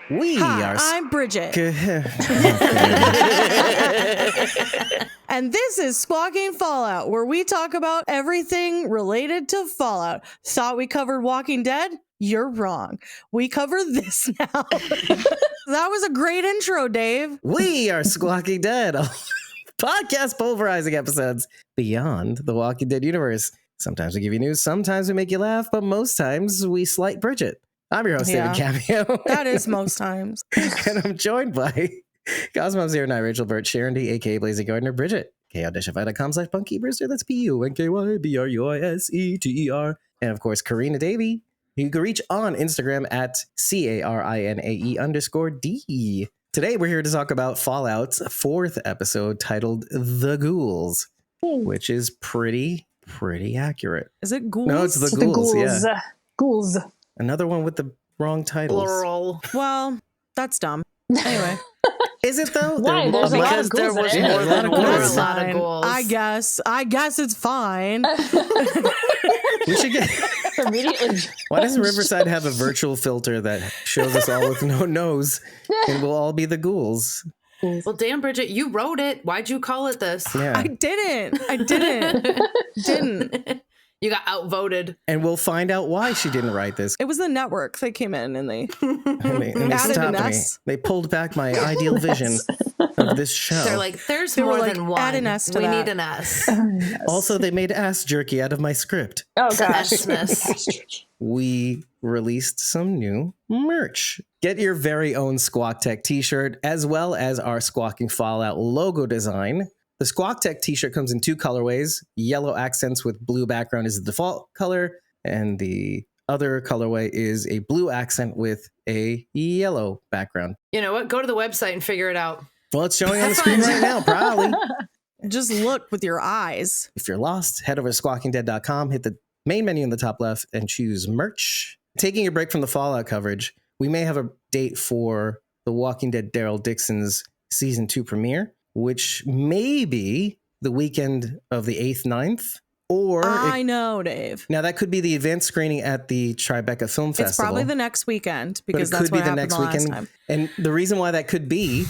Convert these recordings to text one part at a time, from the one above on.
I'm Bridget. And this is Squawking Fallout, where we talk about everything related to Fallout. Thought we covered Walking Dead? You're wrong. We cover this now. That was a great intro, Dave. We are Squawking Dead, podcast pulverizing episodes beyond the Walking Dead universe. Sometimes we give you news, sometimes we make you laugh, but most times we slight Bridget. I'm your host, David Cameo. That is most times. And I'm joined by Cosmom09, Rachel Burt, Sharon D, aka Blazing Gardner, Bridget, ko-fi.com/Punky Brewster, that's PUNKYBRUSETER, and of course, Karina Davey. You can reach on Instagram at CARINAE_D. Today, we're here to talk about Fallout's 4th episode titled The Ghouls, which is pretty accurate. Is it Ghouls? No, it's The Ghouls, yeah. Ghouls. Another one with the wrong titles. Plural. Well, that's dumb. Anyway. Is it though? Why? There's a lot of ghouls in it. More than a lot of ghouls. I guess it's fine. We should get... Immediately. Why doesn't Riverside have a virtual filter that shows us all with no nose and we'll all be the ghouls? Well, damn, Bridget, you wrote it. Why'd you call it this? Yeah. I didn't. Didn't. You got outvoted. And we'll find out why she didn't write this. It was the network. They came in and they added stopped me. They pulled back my ideal vision of this show. They're like, there's more than one. Add an S to we that. need an S. Yes. Also, they made ass jerky out of my script. Oh, gosh. We released some new merch. Get your very own Squawk Tech t-shirt, as well as our Squawking Fallout logo design. The Squawk Tech t-shirt comes in 2 colorways. Yellow accents with blue background is the default color, and the other colorway is a blue accent with a yellow background. You know what? Go to the website and figure it out. Well, it's showing on the screen right now, probably. just look with your eyes. If you're lost, head over to squawkingdead.com, hit the main menu in the top left, and choose merch. Taking a break from the Fallout coverage, we may have a date for The Walking Dead Daryl Dixon's Season 2 premiere, which may be the weekend of the 8th, 9th, or... I know, Dave. Now, that could be the advanced screening at the Tribeca Film Festival. It's probably the next weekend, because that's what happened the last time. And the reason why that could be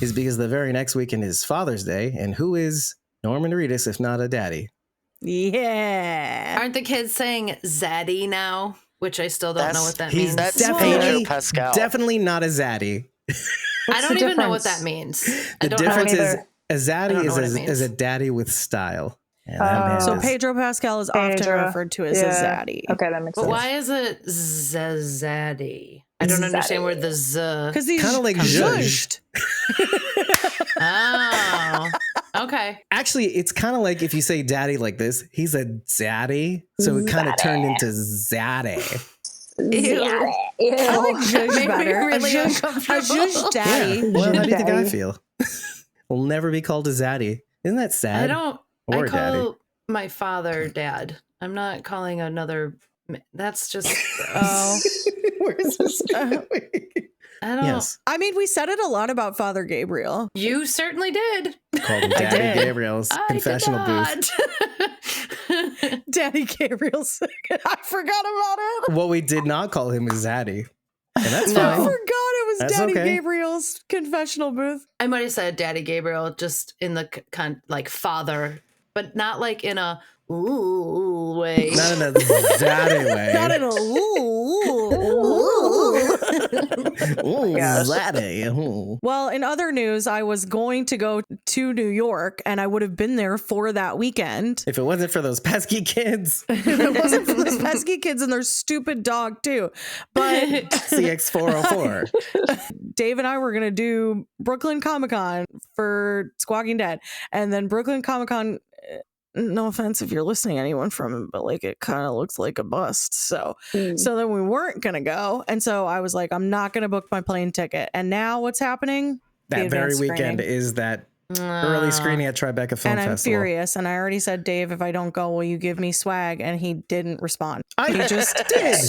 is because the very next weekend is Father's Day, and who is Norman Reedus if not a daddy? Yeah. Aren't the kids saying zaddy now? Which I still don't know what that means. That's Pedro Pascal. Definitely not a zaddy. I don't even know what that means. The difference is a zaddy is a daddy with style. So Pedro Pascal is often referred to as a zaddy. Okay, that makes sense. But why is it zaddy? I don't understand where the z... Because he's kind of like zhuzhed. Oh, okay. Actually, it's kind of like if you say daddy like this, he's a zaddy. So it kind of turned into zaddy. Ew. I like zhuzh better. Really a zhuzh daddy. Yeah. Well, how do you think I feel? We'll never be called a zaddy. Isn't that sad? I call daddy. my father dad. I'm not calling another... That's just... Where's this going? I don't... Yes. I mean, we said it a lot about Father Gabriel. You certainly did. Called him Daddy Gabriel's confessional booth. Daddy Gabriel's. I forgot about it. What we did not call him is Zaddy. And that's I fine. forgot it was That's Daddy okay. Gabriel's confessional booth. I might have said Daddy Gabriel just in the like father, but not like in a ooh way. Not in a zaddy way. Not in a ooh. Ooh, zaddy. Ooh. Well, in other news, I was going to go to New York and I would have been there for that weekend. If it wasn't for those pesky kids. If it wasn't for those pesky kids and their stupid dog too. But CX404. Dave and I were going to do Brooklyn Comic-Con for Squawking Dead. And then Brooklyn Comic-Con, no offense if you're listening, anyone from it, but like it kind of looks like a bust. So then we weren't going to go. And so I was like, I'm not going to book my plane ticket. And now what's happening? That very weekend is that early screening at Tribeca Film Festival. And I'm furious. And I already said, Dave, if I don't go, will you give me swag? And he didn't respond. He just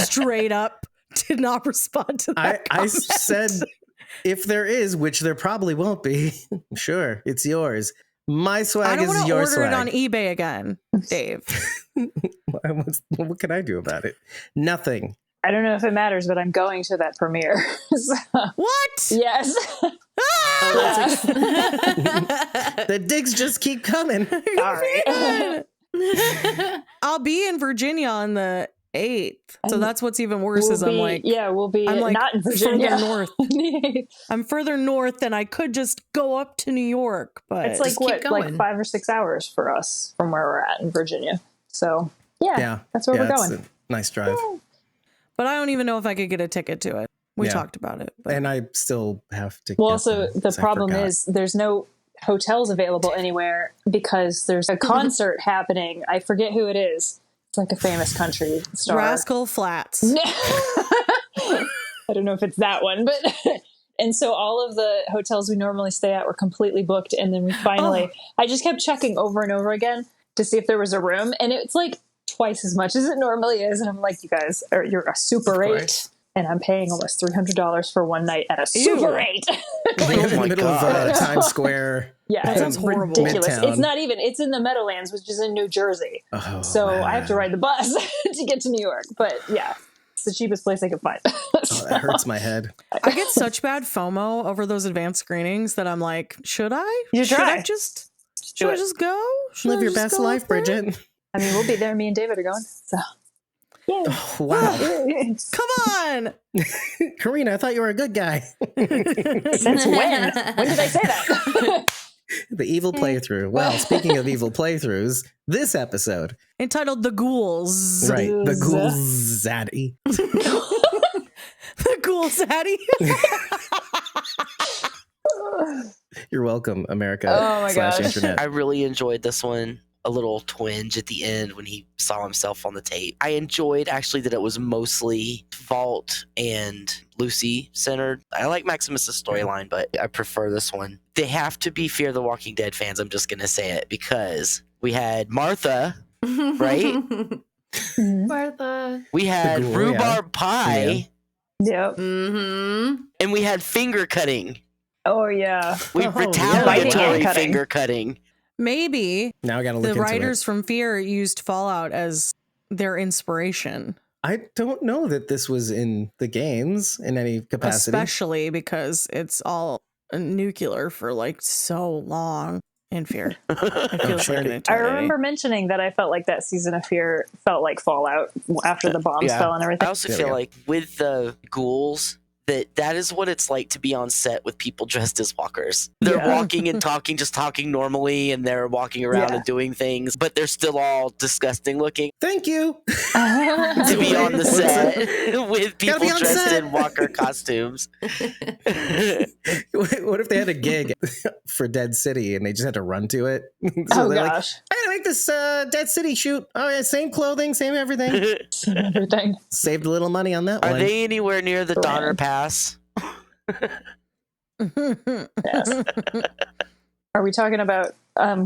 straight up did not respond to that I said, if there is, which there probably won't be, sure, it's yours. My swag is your swag. I don't want to order it on eBay again, Dave. What can I do about it? Nothing. I don't know if it matters, but I'm going to that premiere. So, What? yes. Ah! The digs just keep coming. Sorry. I'll be in Virginia on the 8th. So And that's what's even worse is I'm like, we'll be I'm like not in Virginia. further north. I'm further north than I could just go up to New York. But It's like Just keep what, going. like 5 or 6 hours for us from where we're at in Virginia. So yeah, that's where we're it's going. a nice drive. but I don't even know if I could get a ticket to it. We talked about it. But. And I still have to. Well, get also them, the 'cause I problem forgot. is there's no hotels available anywhere because there's a concert happening. I forget who it is. It's like a famous country star. Rascal Flats. I don't know if it's that one, but and so all of the hotels we normally stay at were completely booked, and then we finally I just kept checking over and over again to see if there was a room, and it's like twice as much as it normally is, and I'm like, you guys you're a Super 8 and I'm paying almost $300 for one night at a Super 8. Right in the my middle of God. Times Square. Yeah, That sounds it's horrible. ridiculous. Midtown. It's not even. It's in the Meadowlands, which is in New Jersey. Oh, So I have to wow. ride the bus to get to New York. But yeah, it's the cheapest place I could find. Oh, that hurts my head. I get such bad FOMO over those advanced screenings that I'm like, should I? You should try. I just do should I it. just go? Should Live I your just best go life, up there? Bridget. I mean, we'll be there. Me and David are going. So yeah. Oh, wow. Come on. Karina, I thought you were a good guy. Since when? When did I say that? The evil playthrough. Well, speaking of evil playthroughs, this episode, Entitled The Ghouls. right, the Ghouls. Ghouls Zaddy. The Ghouls Zaddy. You're welcome, America. Oh my gosh. Internet. I really enjoyed this one. A little twinge at the end when he saw himself on the tape. I enjoyed actually that it was mostly Vault and Lucy centered. I like Maximus's storyline, but I prefer this one. They have to be Fear the Walking Dead fans. I'm just going to say it because we had Martha, right? Martha. We had The ghoul, rhubarb pie, Yep. Mm-hmm. and we had finger cutting. Oh yeah. We Oh, retaliatory yeah. Cutting. finger cutting. Maybe Now I gotta look the into writers it. from Fear used Fallout as their inspiration, I don't know that this was in the games in any capacity. especially because it's all nuclear for like so long in Fear. It feels sure. like an I eternity. remember mentioning that I felt like that season of Fear felt like Fallout after the bombs Yeah. fell and I everything. also There we feel go. like with the ghouls, that is what it's like to be on set with people dressed as walkers. They're Yeah. walking and talking, just talking normally, and they're walking around Yeah. and doing things, but they're still all disgusting looking. Thank you. To be on the set with Gotta people be on dressed set. in walker costumes. What if they had a gig for Dead City and they just had to run to it? So Oh they're like, gosh. I gotta make this Dead City shoot. Oh yeah, same clothing, same everything. Everything. Saved a little money on that Are one. they anywhere near the Brand. Donner Pass? Yes. Are we talking about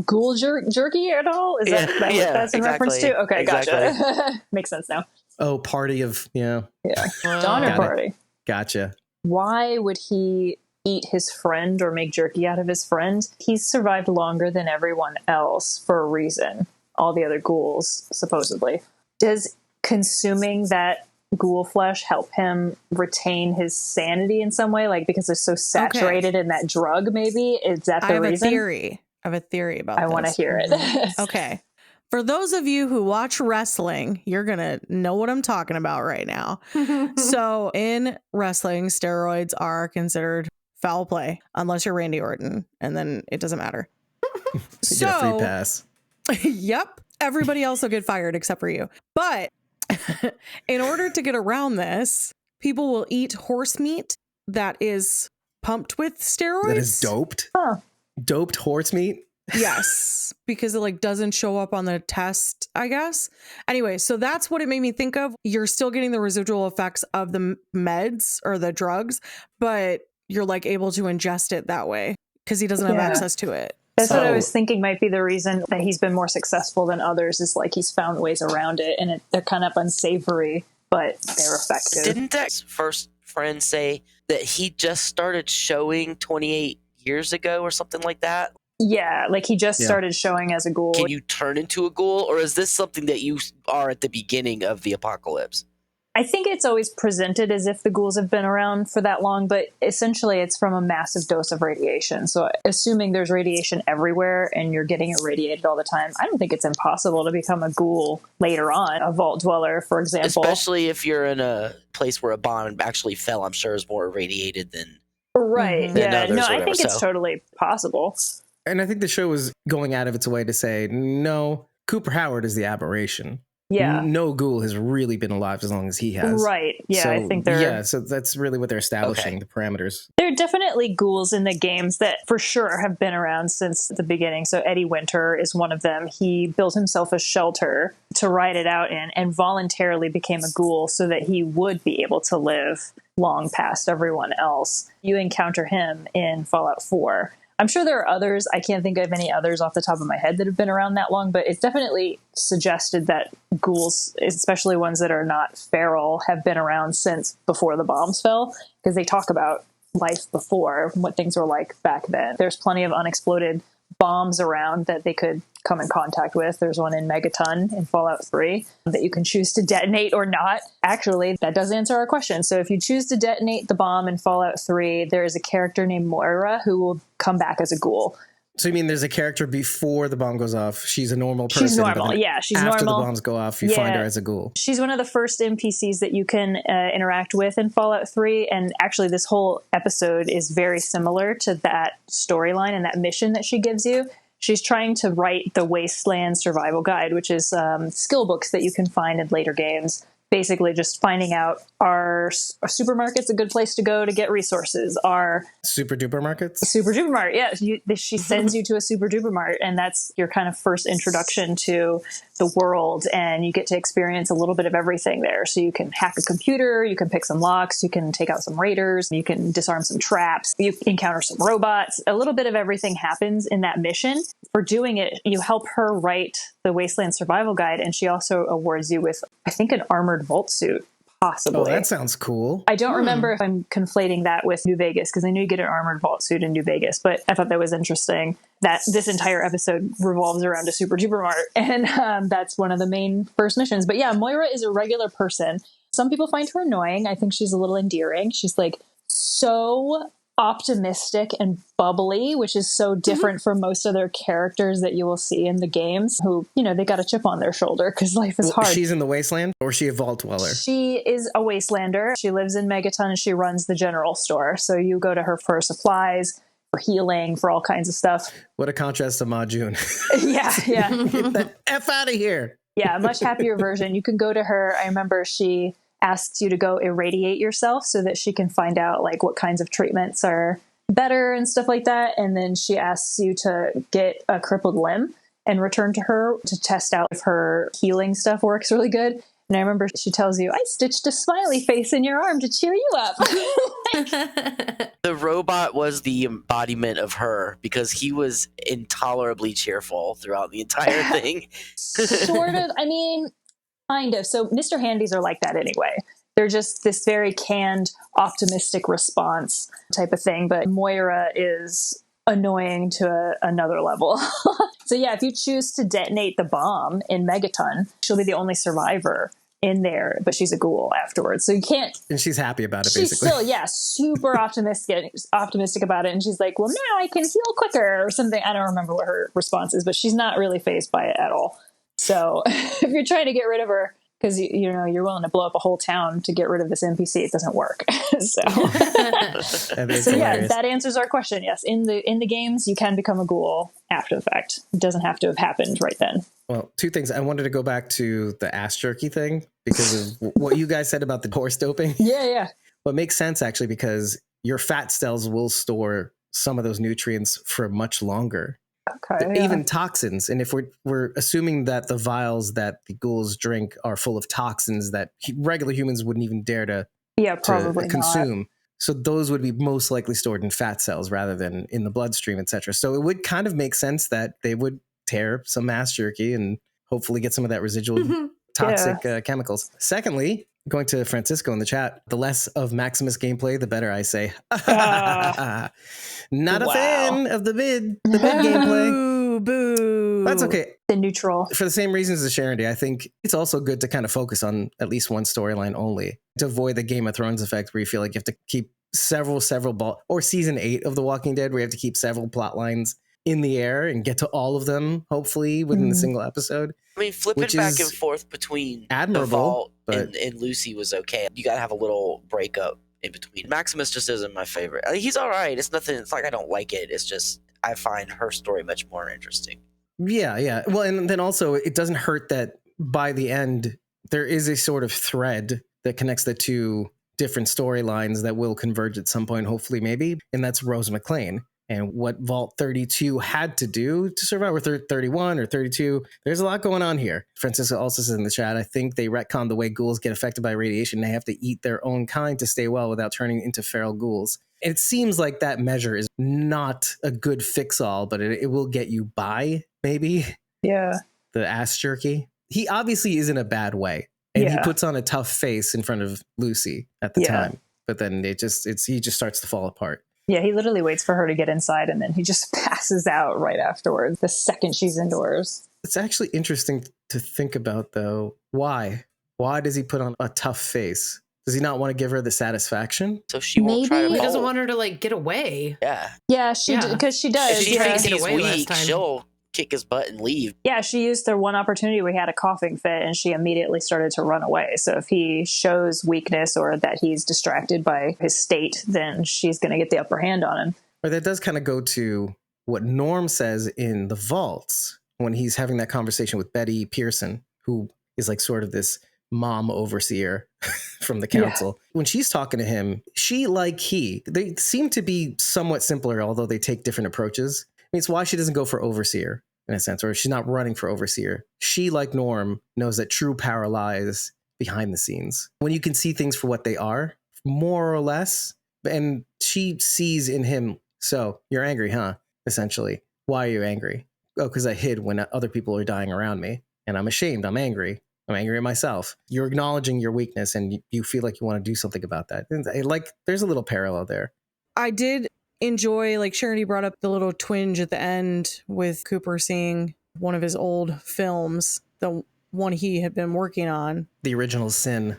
ghoul jerky at all? Is that what Yeah, that's in reference to? exactly. Okay, gotcha. Makes sense now. Oh, party of Yeah. Oh. Donner Got it. party. Gotcha. Why would he eat his friend or make jerky out of his friend? He's survived longer than everyone else for a reason. All the other ghouls, supposedly. Does consuming that ghoul flesh help him retain his sanity in some way? Like because they're so saturated in that drug, maybe? Is that I the have reason? a theory. I have a theory about I this. want to hear it. Okay. For those of you who watch wrestling, you're going to know what I'm talking about right now. So in wrestling, steroids are considered foul play unless you're Randy Orton, and then it doesn't matter. You get a free pass. Yep. Everybody else will get fired except for you. But in order to get around this, people will eat horse meat that is pumped with steroids. That is doped. Huh. Doped horse meat. Yes, because it like doesn't show up on the test, I guess. Anyway, so that's what it made me think of. You're still getting the residual effects of the meds or the drugs, but you're like able to ingest it that way because he doesn't have Yeah. access to it. That's what I So- was thinking might be the reason that he's been more successful than others is like he's found ways around it and they're kind of unsavory, but they're effective. Didn't that first friend say that he just started showing 28 years ago or something like that? Yeah, like he just Yeah. started showing as a ghoul. Can you turn into a ghoul, or is this something that you are at the beginning of the apocalypse? I think it's always presented as if the ghouls have been around for that long, but essentially it's from a massive dose of radiation. So assuming there's radiation everywhere and you're getting irradiated all the time, I don't think it's impossible to become a ghoul later on, a vault dweller, for example. Especially if you're in a place where a bomb actually fell, I'm sure is more irradiated than Right. than Yeah. others No, or I whatever, think it's so. totally possible. And I think the show was going out of its way to say, no, Cooper Howard is the aberration. Yeah. No ghoul has really been alive as long as he has. Right. Yeah. So, I think they're. Yeah, so that's really what they're establishing, the parameters. There are definitely ghouls in the games that for sure have been around since the beginning. So Eddie Winter is one of them. He built himself a shelter to ride it out in and voluntarily became a ghoul so that he would be able to live long past everyone else. You encounter him in Fallout 4. I'm sure there are others. I can't think of any others off the top of my head that have been around that long, but it's definitely suggested that ghouls, especially ones that are not feral, have been around since before the bombs fell, because they talk about life before, what things were like back then. There's plenty of unexploded bombs around that they could come in contact with. There's one in Megaton in Fallout 3 that you can choose to detonate or not. Actually, that does answer our question. So if you choose to detonate the bomb in Fallout 3, there is a character named Moira who will come back as a ghoul. So you mean there's a character before the bomb goes off? She's a normal person. She's normal. Yeah, she's after normal. After the bombs go off, you find her as a ghoul. She's one of the first NPCs that you can interact with in Fallout 3. And actually, this whole episode is very similar to that storyline and that mission that she gives you. She's trying to write the Wasteland Survival Guide, which is skill books that you can find in later games. Basically, just finding out, are supermarkets a good place to go to get resources? Are super duper markets? Super duper mart, yeah. She sends you to a super duper mart, and that's your kind of first introduction to the world, and you get to experience a little bit of everything there. So you can hack a computer, you can pick some locks, you can take out some raiders, you can disarm some traps, you encounter some robots. A little bit of everything happens in that mission. For doing it, you help her write the Wasteland Survival Guide, and she also awards you with, I think, an armored vault suit. Possibly. Oh, that sounds cool. I don't remember if I'm conflating that with New Vegas, because I knew you get an armored vault suit in New Vegas, but I thought that was interesting that this entire episode revolves around a super duper mart, and that's one of the main first missions. But yeah, Moira is a regular person. Some people find her annoying. I think she's a little endearing. She's like so optimistic and bubbly, which is so different from most other characters that you will see in the games who, you know, they got a chip on their shoulder because life is hard. She's in the wasteland, or is she a vault dweller? She is a wastelander. She lives in Megaton and she runs the general store. So you go to her for supplies, for healing, for all kinds of stuff. What a contrast to Ma June. Yeah. Get the F out of here. Yeah, a much happier version. You can go to her. I remember she asks you to go irradiate yourself so that she can find out like what kinds of treatments are better and stuff like that. And then she asks you to get a crippled limb and return to her to test out if her healing stuff works really good. And I remember she tells you, I stitched a smiley face in your arm to cheer you up. The robot was the embodiment of her because he was intolerably cheerful throughout the entire thing. Sort of. I mean, kind of. So Mr. Handies are like that anyway. They're just this very canned, optimistic response type of thing. But Moira is annoying to another level. So yeah, if you choose to detonate the bomb in Megaton, she'll be the only survivor in there, but she's a ghoul afterwards. So you can't... And she's happy about it, she's basically. Still, yeah, super optimistic about it. And she's like, well, now I can heal quicker or something. I don't remember what her response is, but she's not really fazed by it at all. So if you're trying to get rid of her because you know you're willing to blow up a whole town to get rid of this NPC, it doesn't work. So yeah, that answers our question. Yes, in the games, you can become a ghoul after the fact. It doesn't have to have happened right then. Well, two things. I wanted to go back to the ass jerky thing because of what you guys said about the horse doping. Yeah. Well, it makes sense actually because your fat cells will store some of those nutrients for much longer. Okay, even toxins. And if we're assuming that the vials that the ghouls drink are full of toxins that regular humans wouldn't even dare to probably consume. Not. So those would be most likely stored in fat cells rather than in the bloodstream, etc. So it would kind of make sense that they would tear some ass jerky and hopefully get some of that residual toxic chemicals. Secondly, going to Francisco in the chat, the less of Maximus gameplay, the better, I say. Not a fan of the mid gameplay. Boo. That's okay. The neutral. For the same reasons as Sharon Day, I think it's also good to kind of focus on at least one storyline only to avoid the Game of Thrones effect where you feel like you have to keep several or season 8 of The Walking Dead where you have to keep several plot lines in the air and get to all of them, hopefully, within a single episode. I mean, flipping back and forth between the Vault and Lucy was okay. You got to have a little breakup in between. Maximus just isn't my favorite. I mean, he's all right. It's nothing. It's like I don't like it. It's just I find her story much more interesting. Yeah. Well, and then also it doesn't hurt that by the end there is a sort of thread that connects the two different storylines that will converge at some point, hopefully, maybe. And that's Rose McClane and what Vault 32 had to do to survive, or 31 or 32. There's a lot going on here. Francisco also says in the chat, I think they retconned the way ghouls get affected by radiation. They have to eat their own kind to stay well without turning into feral ghouls. It seems like that measure is not a good fix-all, but it will get you by, maybe. Yeah. The ass jerky. He obviously is in a bad way. And he puts on a tough face in front of Lucy at the time. But then he just starts to fall apart. Yeah, he literally waits for her to get inside and then he just passes out right afterwards, the second she's indoors. It's actually interesting to think about, though. Why? Why does he put on a tough face? Does he not want to give her the satisfaction? So she won't try to He doesn't want her to, like, get away. Yeah. Yeah, because she does. If she thinks he's weak, she'll kick his butt and leave. Yeah, she used the one opportunity we had a coughing fit and she immediately started to run away. So if he shows weakness or that he's distracted by his state, then she's going to get the upper hand on him. Or that does kind of go to what Norm says in the vaults when he's having that conversation with Betty Pearson, who is like sort of this mom overseer from the council. When she's talking to him, they seem to be somewhat simpler, although they take different approaches. I mean, it's why she doesn't go for overseer in a sense, or she's not running for overseer. She, like Norm, knows that true power lies behind the scenes. When you can see things for what they are, more or less, and she sees in him, so you're angry, huh? Essentially. Why are you angry? Oh, because I hid when other people are dying around me, and I'm ashamed. I'm angry at myself. You're acknowledging your weakness, and you feel like you want to do something about that. Like, there's a little parallel there. I did enjoy, like Charity brought up the little twinge at the end with Cooper seeing one of his old films, the one he had been working on. The original Sin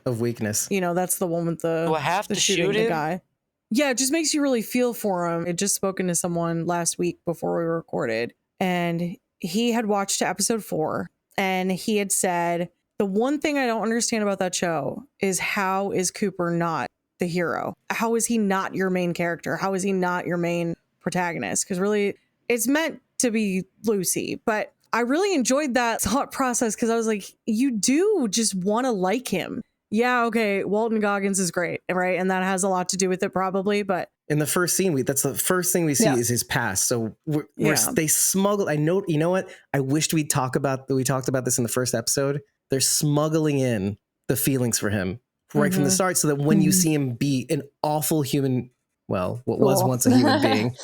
of Weakness. You know, that's the one with Do I have to shoot the him? guy. Yeah, it just makes you really feel for him. I'd just spoken to someone last week before we recorded, and he had watched episode 4, and he had said, the one thing I don't understand about that show is how is Cooper not the hero? How is he not your main character? How is he not your main protagonist? Because really, it's meant to be Lucy. But I really enjoyed that thought process because I was like, you do just want to like him. Yeah, okay, Walton Goggins is great, right? And that has a lot to do with it probably, but in the first scene, that's the first thing we see is his past. So they smuggle. You know what? I wished we talked about this in the first episode. They're smuggling in the feelings for him right from the start, so that when you see him be an awful human, well, what was once a human being,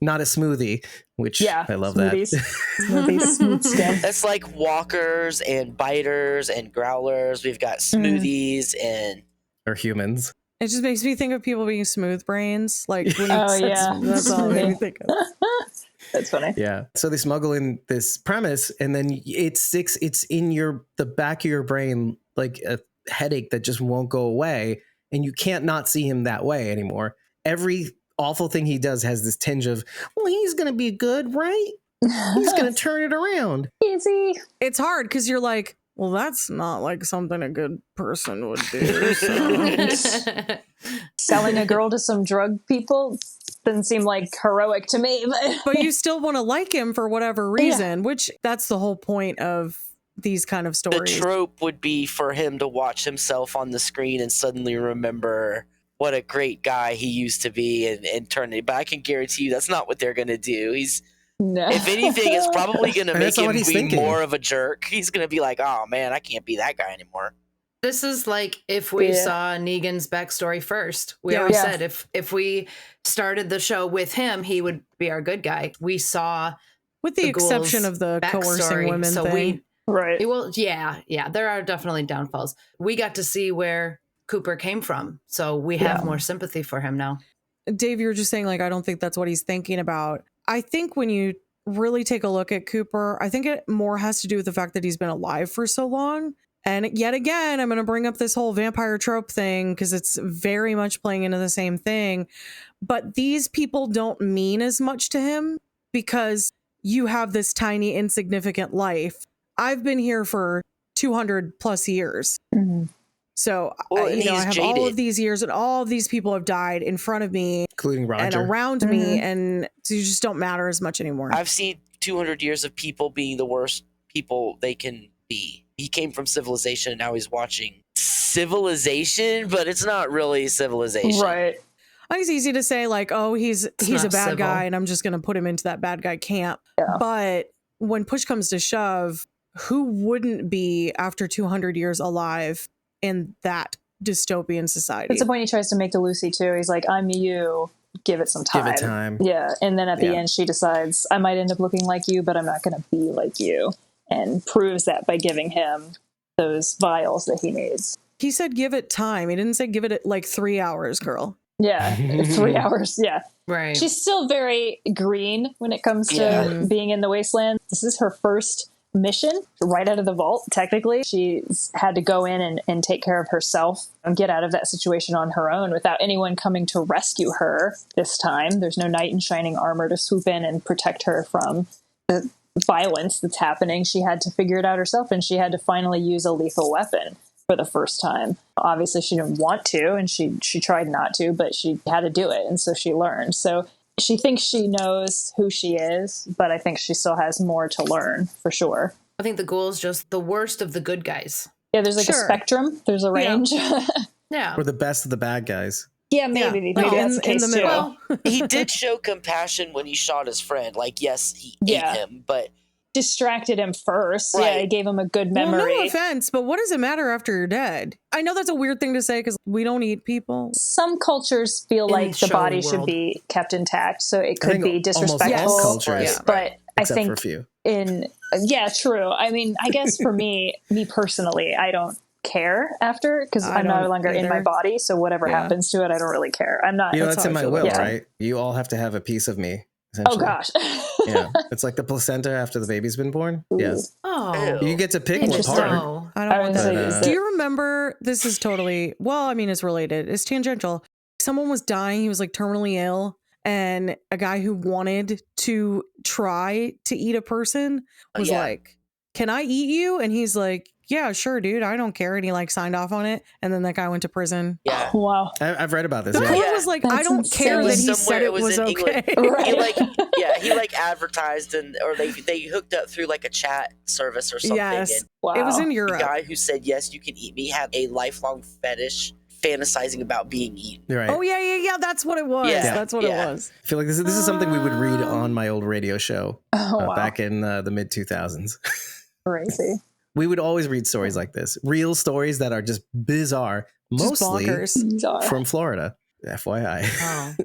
not a smoothie, which I love smoothies. Smoothies, smooth skin. That's like walkers and biters and growlers. We've got smoothies and or humans. It just makes me think of people being smooth brains. Like when that's all I think of. That's funny. Yeah. So they smuggle in this premise, and then it's in the back of your brain like a headache that just won't go away, and you can't not see him that way anymore. Every awful thing he does has this tinge of, well, he's gonna be good, right? He's gonna turn it around. Easy. It's hard because you're like, well, that's not like something a good person would do. So. Selling a girl to some drug people doesn't seem like heroic to me. But you still want to like him for whatever reason, which that's the whole point of these kind of stories. The trope would be for him to watch himself on the screen and suddenly remember what a great guy he used to be and turn it. But I can guarantee you that's not what they're going to do. If anything, it's probably going to make him be more of a jerk. He's going to be like, oh man, I can't be that guy anymore. This is like if we saw Negan's backstory first. We always said if we started the show with him, he would be our good guy. We saw, with the exception of the coercing women thing. Right. Well, yeah, there are definitely downfalls. We got to see where Cooper came from, so we have more sympathy for him now. Dave, you were just saying, like, I don't think that's what he's thinking about. I think when you really take a look at Cooper, I think it more has to do with the fact that he's been alive for so long. And yet again, I'm going to bring up this whole vampire trope thing because it's very much playing into the same thing. But these people don't mean as much to him because you have this tiny, insignificant life. I've been here for 200 plus years. Mm-hmm. So, Well, I have jaded. all of these years and all of these people have died in front of me, including Roger, and around me, and so you just don't matter as much anymore. I've seen 200 years of people being the worst people they can be. He came from civilization, and now he's watching civilization, but it's not really civilization. Right. I think it's easy to say like, oh, he's a bad civil. guy, and I'm just going to put him into that bad guy camp. Yeah. But when push comes to shove, who wouldn't be after 200 years alive in that dystopian society? That's the point he tries to make to Lucy too. He's like, I'm you, give it some time. Give it time. Yeah. And then at the end, she decides, I might end up looking like you, but I'm not going to be like you. And proves that by giving him those vials that he needs. He said give it time. He didn't say give it like 3 hours, girl. Yeah. 3 hours. Yeah. Right. She's still very green when it comes to being in the wasteland. This is her first mission right out of the vault. Technically, she's had to go in and take care of herself and get out of that situation on her own without anyone coming to rescue her this time. There's no knight in shining armor to swoop in and protect her from the violence that's happening. She had to figure it out herself, and she had to finally use a lethal weapon for the first time. Obviously, she didn't want to, and she tried not to, but she had to do it, and so she learned. So she thinks she knows who she is, but I think she still has more to learn, for sure. I think the Ghouls just the worst of the good guys. Yeah, there's like a spectrum. There's a range. Yeah. We're the best of the bad guys. Yeah, maybe. No, Maybe that's the case too. Well, he did show compassion when he shot his friend. Like, yes, he ate him, but distracted him first. Right. Yeah, he gave him a good memory. Well, no offense, but what does it matter after you're dead? I know that's a weird thing to say because we don't eat people. Some cultures feel In like the show body should world. be kept intact, so it I could think be disrespectful. Almost all cultures, But I except think for a few. true. I mean, I guess for me personally, I don't care after because I'm no don't longer in my either. body. So whatever happens to it, I don't really care. I'm not. You know, That's that's how in I my feel will, about it. right? You all have to have a piece of me. Oh essentially. gosh. Yeah, it's like the placenta after the baby's been born. Yeah, Oh. you get to pick what Interesting. part. No. I don't I want was that. gonna But, say, Do you remember? This is totally, well, I mean, it's related. It's tangential. Someone was dying. He was like terminally ill. And a guy who wanted to try to eat a person was like, can I eat you? And he's like, yeah, sure, dude. I don't care. And he like signed off on it. And then that guy went to prison. yeah. Wow. I've read about this. The Yeah. court was like, I That's don't care insane. that he Somewhere said it was in okay. England. Right. He like advertised or they hooked up through like a chat service or something. Yes. And Wow. It was in the Europe. guy who said yes, you can eat me had a lifelong fetish fantasizing about being eaten. You're right. Oh, yeah. That's what it was. Yeah. That's what it was. I feel like this is something we would read on my old radio show Wow. back in the mid 2000s. Crazy. We would always read stories like this, real stories that are just bizarre, Just mostly bonkers. Bizarre. from Florida. FYI, Oh.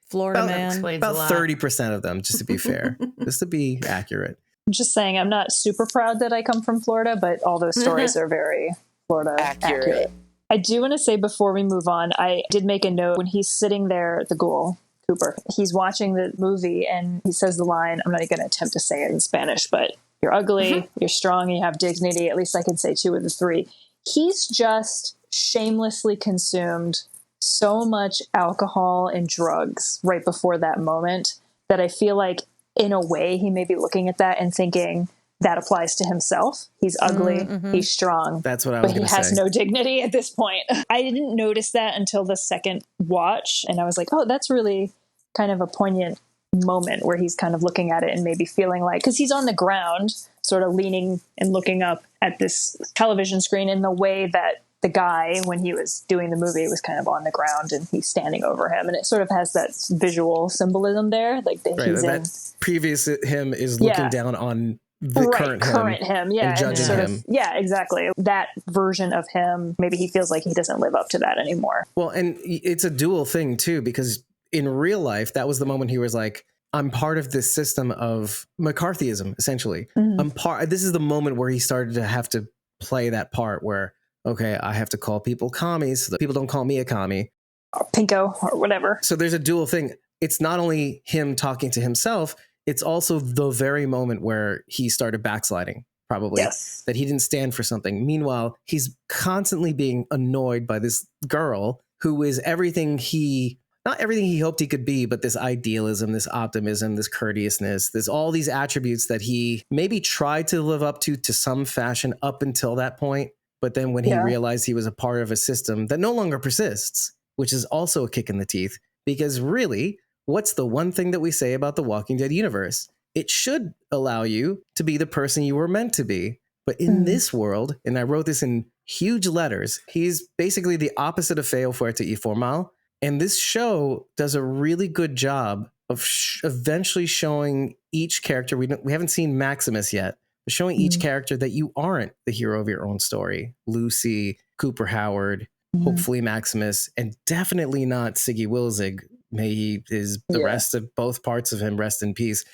Florida About- man. Explains a about lot. 30% of them, just to be fair, just to be accurate. I'm just saying, I'm not super proud that I come from Florida, but all those stories are very Florida accurate. I do want to say before we move on, I did make a note when he's sitting there, the ghoul, Cooper, he's watching the movie and he says the line, I'm not going to attempt to say it in Spanish, but you're ugly, you're strong, you have dignity. At least I can say 2 of the 3. He's just shamelessly consumed so much alcohol and drugs right before that moment that I feel like in a way he may be looking at that and thinking that applies to himself. He's ugly, he's strong. That's what I was But he going to has say. no dignity at this point. I didn't notice that until the second watch. And I was like, oh, that's really kind of a poignant moment where he's kind of looking at it and maybe feeling like, because he's on the ground, sort of leaning and looking up at this television screen in the way that the guy, when he was doing the movie, was kind of on the ground and he's standing over him. And it sort of has that visual symbolism there. Like that Right, he's in. that previous him is looking Yeah. down on the current him. yeah, and judging sort him. of, yeah, exactly. That version of him, maybe he feels like he doesn't live up to that anymore. Well, and it's a dual thing too, because in real life, that was the moment he was like, I'm part of this system of McCarthyism, essentially. This is the moment where he started to have to play that part where, okay, I have to call people commies so that people don't call me a commie. Or Pinko or whatever. So there's a dual thing. It's not only him talking to himself, it's also the very moment where he started backsliding, probably, that he didn't stand for something. Meanwhile, he's constantly being annoyed by this girl who is not everything he hoped he could be, but this idealism, this optimism, this courteousness, there's all these attributes that he maybe tried to live up to some fashion up until that point. But then when he realized he was a part of a system that no longer persists, which is also a kick in the teeth, because really, what's the one thing that we say about the Walking Dead universe? It should allow you to be the person you were meant to be. But in this world, and I wrote this in huge letters, he's basically the opposite of Feo Fuerte y Formal. And this show does a really good job of eventually showing each character. We haven't seen Maximus yet, but showing each character that you aren't the hero of your own story. Lucy, Cooper Howard, hopefully Maximus, and definitely not Siggy Wilzig. May the rest of both parts of him rest in peace.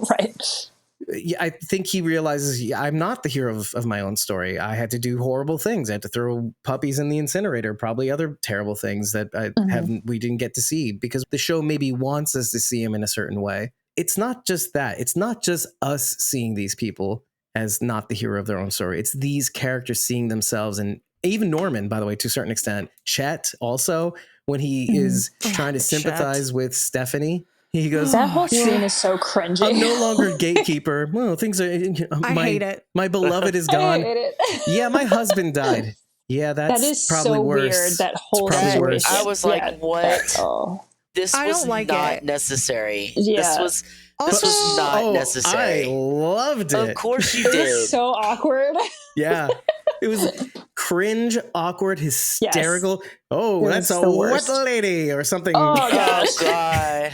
Right. Yeah, I think he realizes I'm not the hero of my own story. I had to do horrible things. I had to throw puppies in the incinerator, probably other terrible things that we didn't get to see because the show maybe wants us to see him in a certain way. It's not just that. It's not just us seeing these people as not the hero of their own story. It's these characters seeing themselves, and even Norman, by the way, to a certain extent. Chet also, when he is trying to sympathize with Stephanie. He goes, that whole scene is so cringy. I'm no longer gatekeeper. Well, things are. I hate it. My beloved is gone. I hate it. Yeah, my husband died. Yeah, that is probably so worse. weird. That whole situation. I was like, what? This I was don't like not it. necessary. Yeah. This was not necessary. I loved it. Of course you It did. was so awkward. Yeah. It was cringe, awkward, hysterical. Yes. Oh, that's a wet lady or something. Oh, gosh. Oh, God.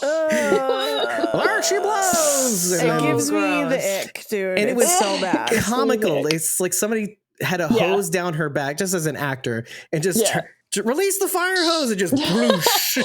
There she blows. It gives me the ick, dude. And it was so bad. Comical. It's like somebody had a hose down her back just as an actor and just release the fire hose and just whoosh.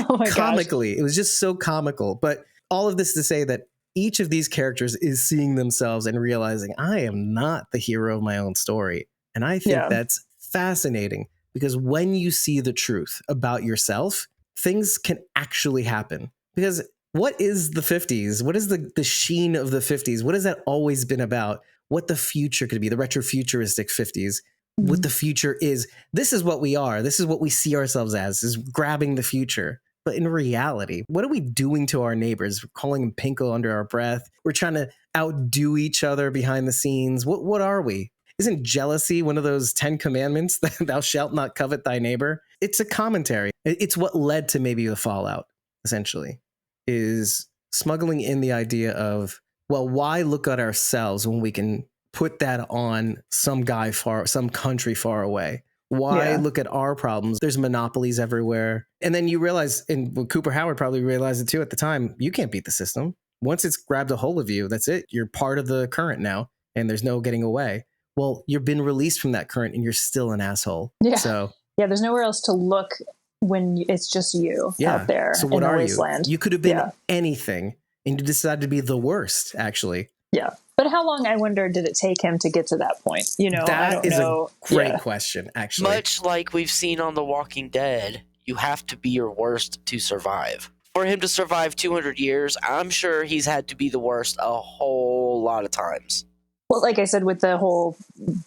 Oh my comically. It was just so comical. But all of this to say that each of these characters is seeing themselves and realizing I am not the hero of my own story. And I think that's fascinating because when you see the truth about yourself, things can actually happen. Because what is the 50s? What is the sheen of the 50s? What has that always been about? What the future could be, the retrofuturistic 50s, what the future is. This is what we are. This is what we see ourselves as, is grabbing the future. But in reality, what are we doing to our neighbors? We're calling them pinko under our breath. We're trying to outdo each other behind the scenes. What are we? Isn't jealousy one of those 10 commandments that thou shalt not covet thy neighbor? It's a commentary. It's what led to maybe the fallout, essentially, is smuggling in the idea of, well, why look at ourselves when we can put that on some country far away? Why look at our problems? There's monopolies everywhere. And then you realize, and Cooper Howard probably realized it too at the time, you can't beat the system. Once it's grabbed a hold of you, that's it. You're part of the current now, and there's no getting away. Well, you've been released from that current and you're still an asshole. Yeah. So there's nowhere else to look when it's just you out there. So what in the are wasteland. You could have been anything, and you decided to be the worst, actually. Yeah. But how long, I wonder, did it take him to get to that point? That is a great question, actually. Much like we've seen on The Walking Dead, you have to be your worst to survive. For him to survive 200 years, I'm sure he's had to be the worst a whole lot of times. Well, like I said, with the whole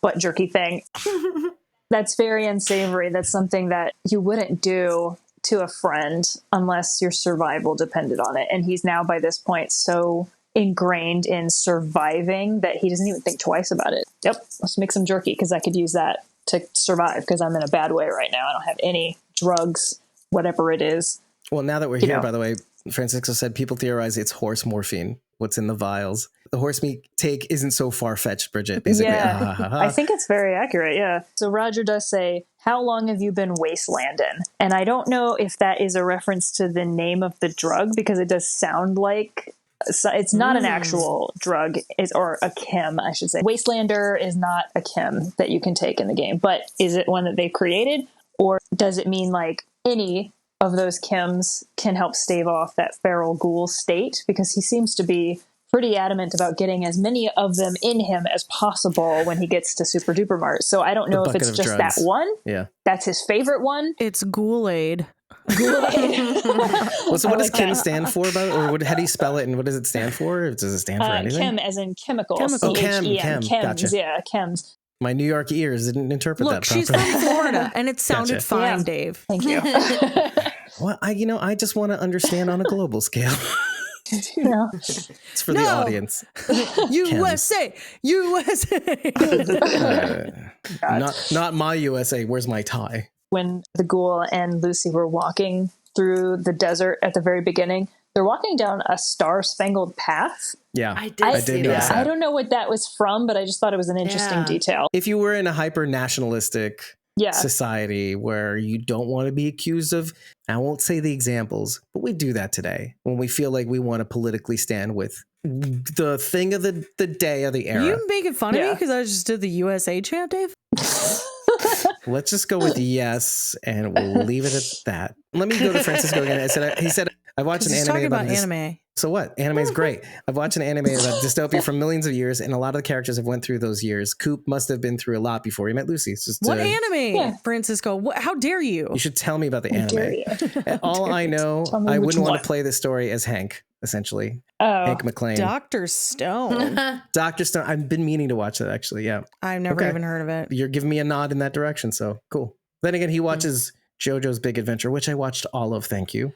butt jerky thing, that's very unsavory. That's something that you wouldn't do to a friend unless your survival depended on it. And he's now, by this point, so ingrained in surviving that he doesn't even think twice about it. Yep, let's make some jerky because I could use that to survive because I'm in a bad way right now. I don't have any drugs, whatever it is. Well, now that we're here, by the way, Francisco said people theorize it's horse morphine, what's in the vials. The horse meat take isn't so far-fetched, Bridget. Basically, I think it's very accurate, So Roger does say, how long have you been wastelanding? And I don't know if that is a reference to the name of the drug because it does sound like it's not an actual drug, or a chem, I should say. Wastelander is not a chem that you can take in the game, but is it one that they created? Or does it mean like any of those chems can help stave off that feral ghoul state? Because he seems to be pretty adamant about getting as many of them in him as possible when he gets to Super Duper Mart. So I don't know if it's just drugs. that one. Yeah. That's his favorite one. It's Ghoul-Aid. Ghoul-aid. Well, so I what does like Kim that. stand for about, or how do you spell it, and what does it stand for? Does it stand for anything? Chem as in chemical. Chemical. Oh, chem, CHEM. chem. Gotcha. Yeah, chems. My New York ears didn't interpret Look, that she's properly. from Florida, and it sounded Gotcha. fine, Yeah. Dave. Thank you. Well, I just want to understand on a global scale. Yeah. It's for the No. audience. USA, USA. Not my USA. Where's my tie? When the ghoul and Lucy were walking through the desert at the very beginning, they're walking down a star-spangled path. Yeah, I did see notice that. I don't know what that was from, but I just thought it was an interesting Yeah. detail. If you were in a hyper nationalistic Yeah. society where you don't want to be accused of, I won't say the examples, but we do that today when we feel like we want to politically stand with the thing of the day of the era. You making fun of me Yeah. because I just did the USA chant, Dave? Let's just go with yes, and we'll leave it at that. Let me go to Francisco again. He said, I watched an He's anime talking about this. anime. So what? Anime is great. I've watched an anime about dystopia for millions of years, and a lot of the characters have went through those years. Coop must have been through a lot before he met Lucy. It's just, What anime, Yeah. Francisco? How dare you? you should tell me about the How dare anime. you? And all I know, Tell me I which wouldn't want one. to play this story as Hank, essentially. Oh, Hank McClane. Dr. Stone. Dr. Stone. I've been meaning to watch that, actually. Yeah. I've never Okay. even heard of it. You're giving me a nod in that direction, so cool. Then again, he watches JoJo's Big Adventure, which I watched all of. Thank you.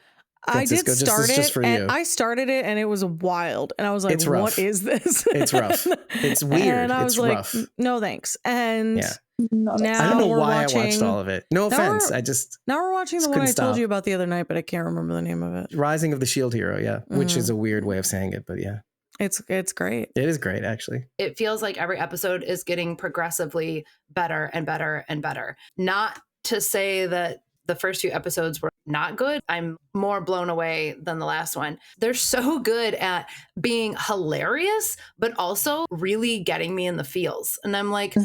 I did Francisco, start just it, for and you. I started it, and it was wild, and I was like, It's rough. "What is this?" It's rough. It's weird. And I It's was like, rough. "No, thanks." And Yeah. no, that's now I don't know we're why I watched watching- all of it. No Now offense. we're- I just now we're watching the Just one I couldn't told stop. you about the other night, but I can't remember the name of it. Rising of the Shield Hero, yeah, which Mm-hmm. is a weird way of saying it, but yeah, It's great. it is great actually. It feels like every episode is getting progressively better and better and better. Not to say that the first few episodes were not good. I'm more blown away than the last one. They're so good at being hilarious, but also really getting me in the feels. And I'm like,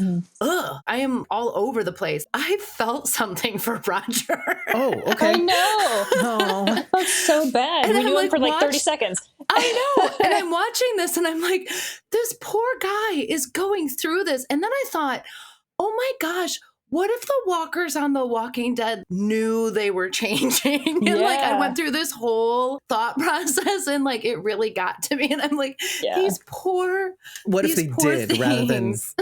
ugh, I am all over the place. I felt something for Roger. Oh, I okay. know. No. I felt so bad. And We I'm knew him like, for like 30 watch- seconds. I know. And I'm watching this and I'm like, this poor guy is going through this. And then I thought, oh my gosh, what if the walkers on The Walking Dead knew they were changing? And like I Yeah. went through this whole thought process and like it really got to me. And I'm like, Yeah. these poor What if these they poor did rather than things.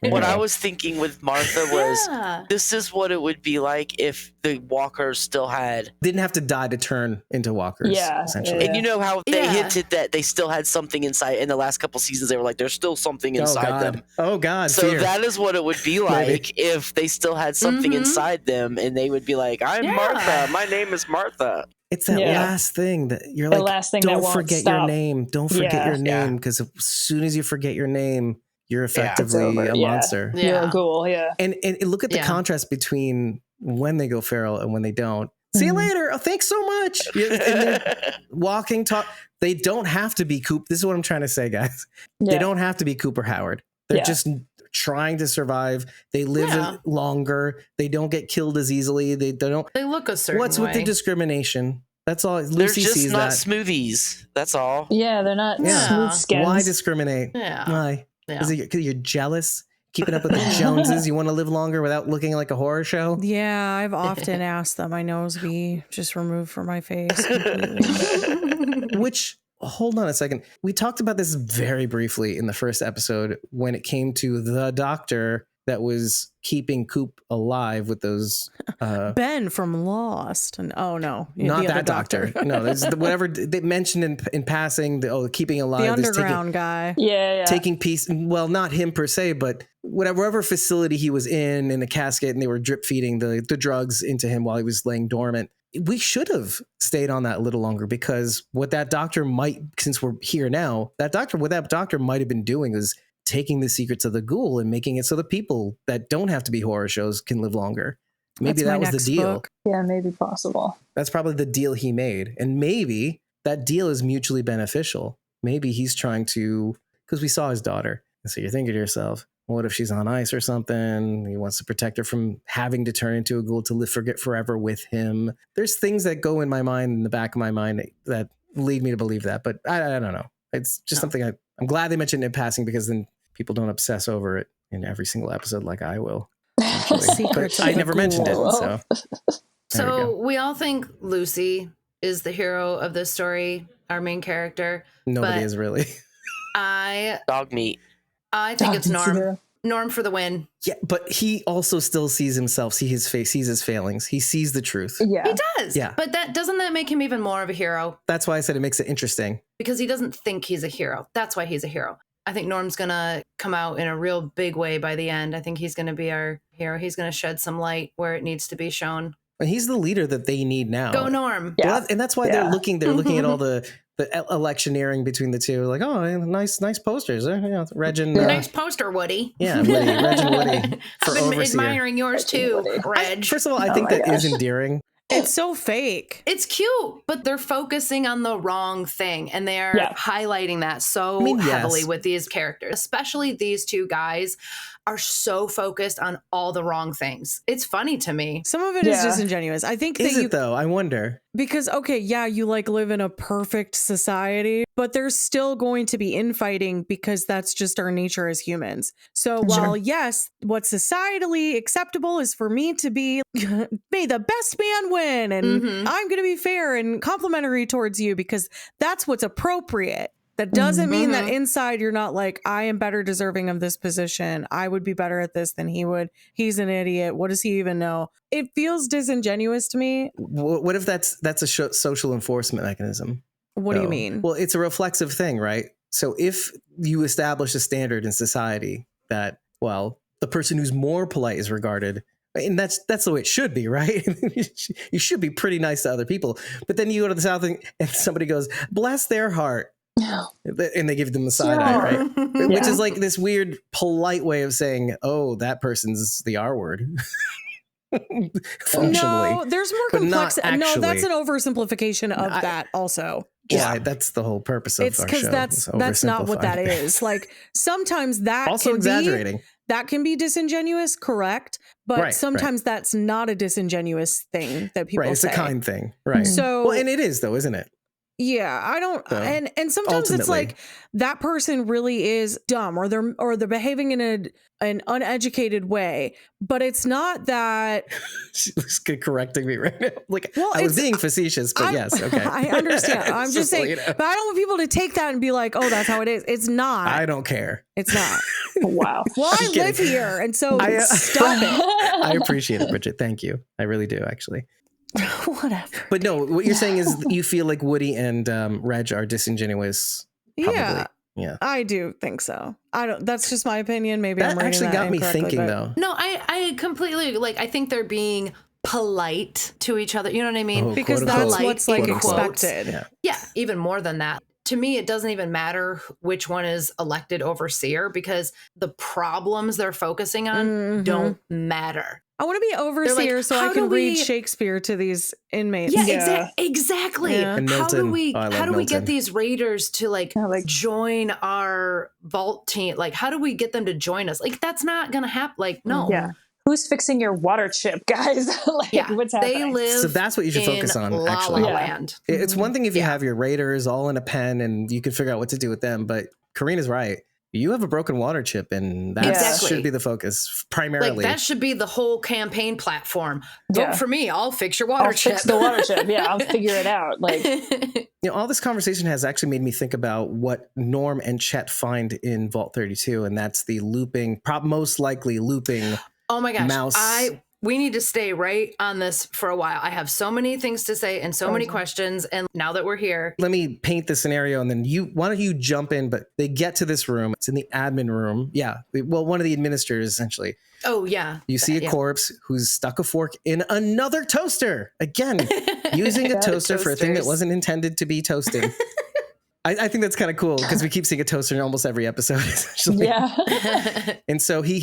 What I Yeah. was thinking with Martha was Yeah. this is what it would be like if the walkers still had. didn't have to die to turn into walkers? Yeah, essentially. And you know how they Yeah. hinted that they still had something inside in the last couple seasons. They were like, there's still something Oh inside God! them. Oh God! So fear. that is what it would be like if they still had something inside them and they would be like, I'm Yeah. Martha. My name is Martha. It's that Yeah. last thing that you're The like, last thing that don't won't forget your stop. name. Don't forget Yeah. your Yeah. name, because as soon as you forget your name, you're effectively over. a Yeah. monster. You're Yeah. a ghoul, yeah. And look at the Yeah. contrast between when they go feral and when they don't. See you later. Oh, thanks so much. Yeah, and they're walking, talk. They don't have to be Coop. This is what I'm trying to say, guys. They Yeah. don't have to be Cooper Howard. They're Yeah. just trying to survive. They live Yeah. longer. They don't get killed as easily. They don't. They look a certain What's way. with the discrimination? That's all. They're Lucy just sees not that. smoothies. That's all. Yeah, they're not Yeah. smooth skins. Why discriminate? Yeah. Why? Yeah. Is it because you're jealous? Keeping up with the Joneses? You want to live longer without looking like a horror show? Yeah, I've often asked that my nose be just removed from my face completely. Which, hold on a second. We talked about this very briefly in the first episode when it came to the doctor that was keeping Coop alive with those. Ben from Lost, and oh no, Not the that other doctor. No, there's whatever they mentioned in passing. Keeping alive. the there's underground guy. Yeah. taking peace. Well, not him per se, but whatever facility he was in a casket, and they were drip feeding the drugs into him while he was laying dormant. We should have stayed on that a little longer, because what that doctor might, since we're here now, what that doctor might have been doing is taking the secrets of the ghoul and making it so the people that don't have to be horror shows can live longer. Maybe That's my that was next the deal. book. Yeah, maybe possible. That's probably the deal he made. And maybe that deal is mutually beneficial. Maybe he's trying to, because we saw his daughter. And so you're thinking to yourself, what if she's on ice or something? He wants to protect her from having to turn into a ghoul to live forever with him. There's things that go in my mind, in the back of my mind, that lead me to believe that. But I don't know. It's just something I'm glad they mentioned in passing, because then people don't obsess over it in every single episode like I will. But Secrets of I the never mentioned it. Ghoul. So There we So go. we all think Lucy is the hero of this story, our main character. Nobody but is really. I Dog meat. think it's Norm. Zero. Norm for the win. Yeah, but he also still sees himself, sees his failings. He sees the truth. Yeah. He does. Yeah. But doesn't that make him even more of a hero? That's why I said it makes it interesting. Because he doesn't think he's a hero. That's why he's a hero. I think Norm's going to come out in a real big way by the end. I think he's going to be our hero. He's going to shed some light where it needs to be shown. And he's the leader that they need now. Go Norm. Yeah. Well, and that's why they're looking at all the electioneering between the two. Like, oh, nice posters. Yeah, Reg and Nice poster, Woody. yeah, Woody, Reg and Woody for I've been overseer. admiring yours too, Reg. First of all, I Oh think my that is gosh. endearing. It's so fake. It's cute, but they're focusing on the wrong thing and they're highlighting that so heavily yes. with these characters, especially these two guys are so focused on all the wrong things. It's funny to me. Some of it is disingenuous. I think Is that it though? I wonder. because okay, yeah, you like live in a perfect society, but there's still going to be infighting because that's just our nature as humans. So while yes, what's societally acceptable is for me to be may the best man win and I'm going to be fair and complimentary towards you because that's what's appropriate. That doesn't mean that inside you're not like, I am better deserving of this position. I would be better at this than he would. He's an idiot. What does he even know? It feels disingenuous to me. What if that's a social enforcement mechanism? What do you mean? Well, it's a reflexive thing, right? So if you establish a standard in society that, well, the person who's more polite is regarded, and that's the way it should be, right? You should be pretty nice to other people. But then you go to the South and somebody goes, bless their heart. And they give them the side eye, right? Which is like this weird polite way of saying, oh, that person's the R word. Functionally. No, there's more but not complexity. No, that's actually. an oversimplification of that also. Yeah, that's the whole purpose of It's our because show. that's not what that is. Like sometimes that Also can exaggerating. that can be disingenuous, correct? But Right, sometimes that's not a disingenuous thing that people Right, it's say. a kind thing. Right. So Well, and it is though, isn't it? yeah, I don't So, and sometimes it's ultimately. like that person really is dumb or they're behaving in an uneducated way, but it's not that She's correcting me right now. Like, Well, I was it's- being facetious, but yes, okay. I understand. I'm just so saying, you know. but I don't want people to take that and be like, "Oh, that's how it is." It's not. I don't care. It's not. Wow. Well, I I'm live kidding. here, and so I, stop it. I appreciate it, Bridget. Thank you. I really do, actually. Whatever. But no, what you're saying is you feel like Woody and Reg are disingenuous. Probably. Yeah, Yeah. I do think so. I don't. That's just my opinion. Maybe I'm That reading actually that got me incorrectly, thinking, but- though. No, I completely I think they're being polite to each other. You know what I mean? Oh, because quote, that's unquote. what's like Quote, unquote. expected. Yeah. Yeah, even more than that. To me, it doesn't even matter which one is elected overseer because the problems they're focusing on Mhm. don't matter. I want to be overseer so how I do can read we- Shakespeare to these inmates. Yeah, Yeah. exactly. Yeah. And How do Milton. we Oh, I love how do we get Milton. these raiders to like Yeah, like- join our vault team? Like, how do we get them to join us? Like, that's not gonna happen. Like, no. Yeah. Who's fixing your water chip, guys? Like, Yeah, what's they happening? live. So that's what you should focus in on, La actually. La Yeah. Land. It's one thing if you Yeah. have your raiders all in a pen and you can figure out what to do with them, but Karina's right. You have a broken water chip, and that Exactly. should be the focus primarily. Like that should be the whole campaign platform. Vote Yeah. for me. I'll fix your water I'll chip. fix the water chip. Yeah, I'll figure it out. Like, All this conversation has actually made me think about what Norm and Chet find in Vault 32, and that's the looping, most likely looping. Oh my gosh. Mouse. We need to stay right on this for a while. I have so many things to say and so many Okay. questions. And now that we're here, Let me paint the scenario, and then why don't you jump in? But they get to this room. It's in the admin room. Yeah. Well, one of the administrators, essentially. oh yeah. You see a Yeah. corpse who's stuck a fork in another toaster. Again, using a Bad toaster for a thing that toasters. wasn't intended to be toasting. I think that's kind of cool because we keep seeing a toaster in almost every episode, essentially. yeah. And so he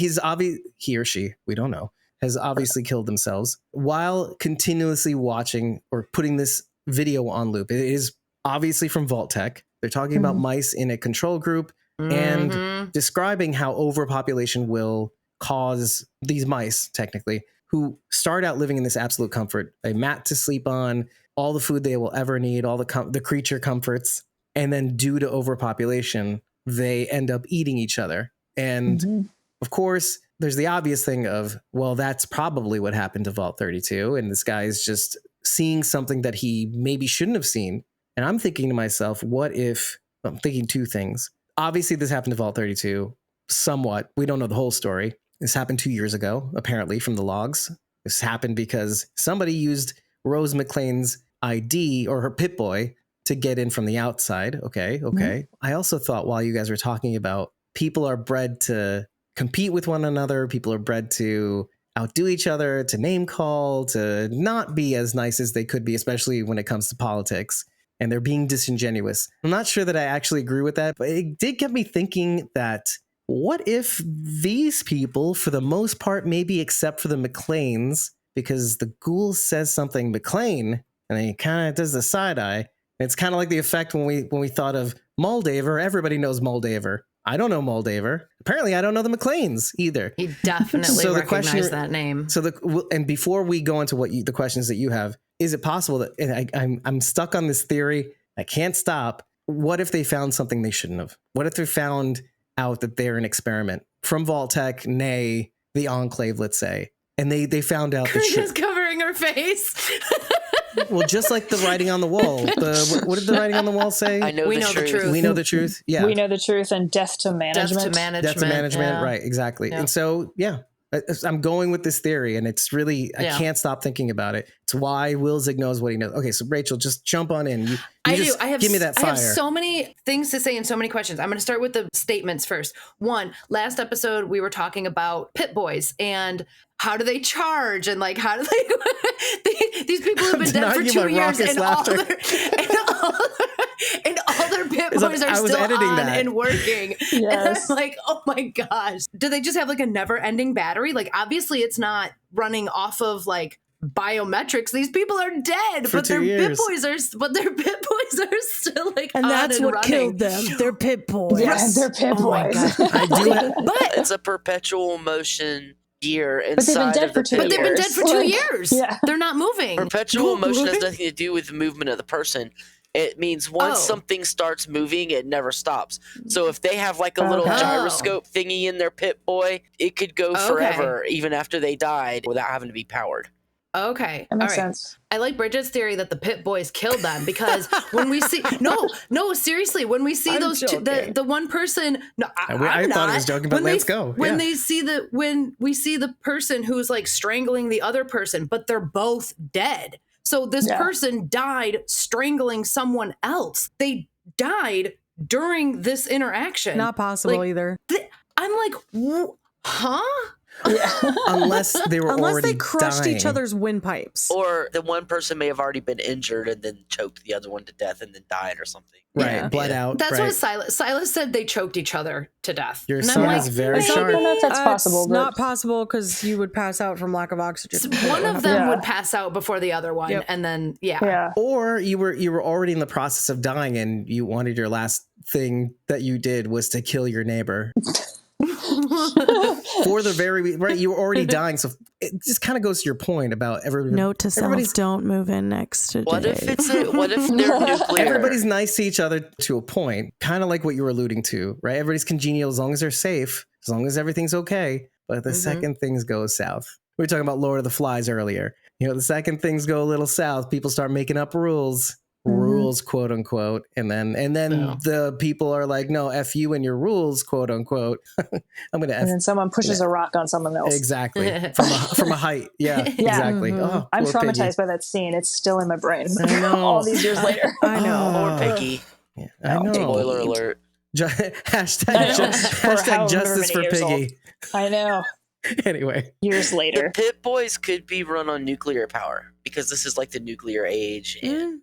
or she, we don't know, has obviously killed themselves while continuously watching or putting this video on loop. It is obviously from Vault Tech. They're talking about mice in a control group and Mhm. describing how overpopulation will cause these mice, technically, who start out living in this absolute comfort, a mat to sleep on, all the food they will ever need, all the creature comforts. And then due to overpopulation, they end up eating each other. And of course, there's the obvious thing of, well, that's probably what happened to Vault 32. And this guy is just seeing something that he maybe shouldn't have seen. And I'm thinking to myself, what if, I'm thinking two things. Obviously, this happened to Vault 32 somewhat. We don't know the whole story. This happened 2 years ago, apparently, from the logs. This happened because somebody used Rose McClane's ID or her Pip-Boy to get in from the outside. Okay. I also thought while you guys were talking about people are bred to compete with one another, people are bred to outdo each other, to name call, to not be as nice as they could be, especially when it comes to politics. And they're being disingenuous. I'm not sure that I actually agree with that, but it did get me thinking that what if these people, for the most part, maybe except for the McClanes, because the ghoul says something McClane, and he kind of does the side eye. It's kind of like the effect when we thought of Moldaver. Everybody knows Moldaver. I don't know Moldaver. Apparently, I don't know the McClanes either. He definitely recognized that name. So and before we go into the questions that you have, is it possible that, and I'm stuck on this theory, I can't stop. What if they found something they shouldn't have? What if they found out that they're an experiment from Vault-Tec, nay, the Enclave, let's say, and they found out that Karina's covering her face. Well, just like the writing on the wall. What did the writing on the wall say? We know the truth. We know the truth. Yeah. We know the truth, and death to management. Death to management. Yeah. Right. Exactly. Yeah. And so, yeah, I'm going with this theory, and it's really, I can't stop thinking about it. It's why Wilzig knows what he knows. Okay. So Rachel, just jump on in. Give me that fire. I have so many things to say and so many questions. I'm going to start with the statements first. One, last episode, we were talking about Pip-Boys and how do they charge, and like how do they these people have been dead for 2 years, and all their Pip-Boys are still on and working. Yes. And I'm like, oh my gosh, do they just have like a never-ending battery? Like, obviously it's not running off of like biometrics. These people are dead, but their Pip-Boys are still like, and that's what running. killed them. They're Pip-Boys. Yeah, they're Pip-Boys. But it's a perpetual motion gear inside of the But they've been dead for 2 years. Yeah. They're not moving. Perpetual motion has nothing to do with the movement of the person. It means once something starts moving, it never stops. So if they have like a little gyroscope thingy in their Pip-Boy, it could go forever, even after they died, without having to be powered. Okay. That makes sense. I like Bridget's theory that the Pip-Boys killed them, because when we see no, seriously, when we see those two, the one person, I thought I was joking, but let's go. When we see the person who's like strangling the other person, but they're both dead. So this person died strangling someone else. They died during this interaction. Not possible either. I'm like, huh? Yeah. Unless they already crushed dying. each other's windpipes. Or the one person may have already been injured and then choked the other one to death and then died or something. Right, bled out. That's what Silas said. They choked each other to death. Your son is very sharp. I don't know if that's possible. It's not possible because you would pass out from lack of oxygen. One of them would pass out before the other one, and then Or you were already in the process of dying, and you wanted your last thing that you did was to kill your neighbor. For the very you were already dying, so it just kind of goes to your point about everybody. Note to self: don't move in next to. What if they're nuclear? Everybody's nice to each other to a point, kind of like what you were alluding to, right? Everybody's congenial as long as they're safe, as long as everything's okay. But the second things go south, we were talking about Lord of the Flies earlier. The second things go a little south, people start making up rules, quote unquote, and then the people are like, no, F you and your rules, quote unquote. I'm gonna F. And then someone pushes a rock on someone else. Exactly. from a height. Yeah. Exactly. Oh, I'm traumatized by that scene. It's still in my brain. I know. All these years later. I know. Or Piggy. Yeah, I know. Spoiler alert. Hashtag justice for Piggy. I know. Anyway, years later, the Pip-Boys could be run on nuclear power because this is like the nuclear age. And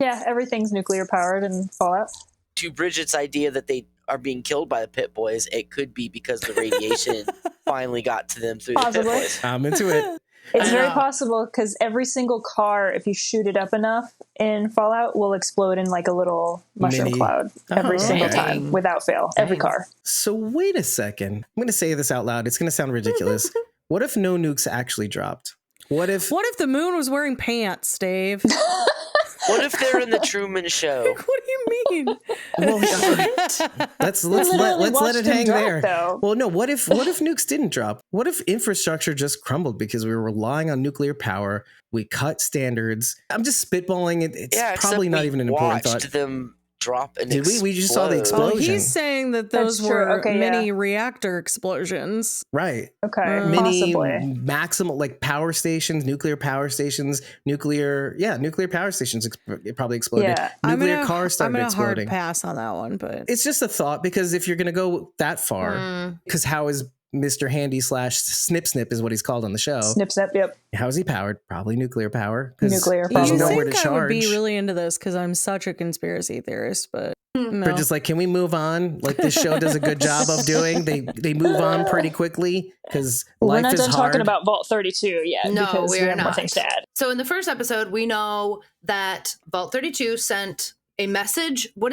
yeah, everything's nuclear powered in Fallout. To Bridget's idea that they are being killed by the Pip-Boys, it could be because the radiation finally got to them through the Pip-Boys. I'm into it. It's very possible because every single car, if you shoot it up enough in Fallout, will explode in like a little mushroom cloud every single time without fail. Every car. So wait a second. I'm going to say this out loud. It's going to sound ridiculous. What if no nukes actually dropped? What if the moon was wearing pants, Dave? What if they're in the Truman Show? What do you you mean? Well, let's let it hang there. Though. Well, no. What if nukes didn't drop? What if infrastructure just crumbled because we were relying on nuclear power? We cut standards. I'm just spitballing it. It's probably not even an important thought. Watched them drop and Did we? We just saw the explode. explosion. Oh, he's saying that those That's true. were Okay, mini reactor explosions. Right. Okay, Mini possibly. maximal, like power stations, nuclear power stations, nuclear power stations it probably exploded. Yeah. Nuclear cars started I'm gonna exploding. hard pass on that one, but It's just a thought, because if you're going to go that far, because how is Mr. Handy / Snip Snip is what he's called on the show. Snip, snip, yep. How is he powered? Probably nuclear power. Nuclear There's power. you nowhere think to I would be charge. really into this because I'm such a conspiracy theorist, but no. They're just like, can we move on? Like this show does a good job of doing. They move on pretty quickly because We're life not is done hard. talking about Vault 32 yet. No, because we we are have more not. things to add. So in the first episode, we know that Vault 32 sent a message. What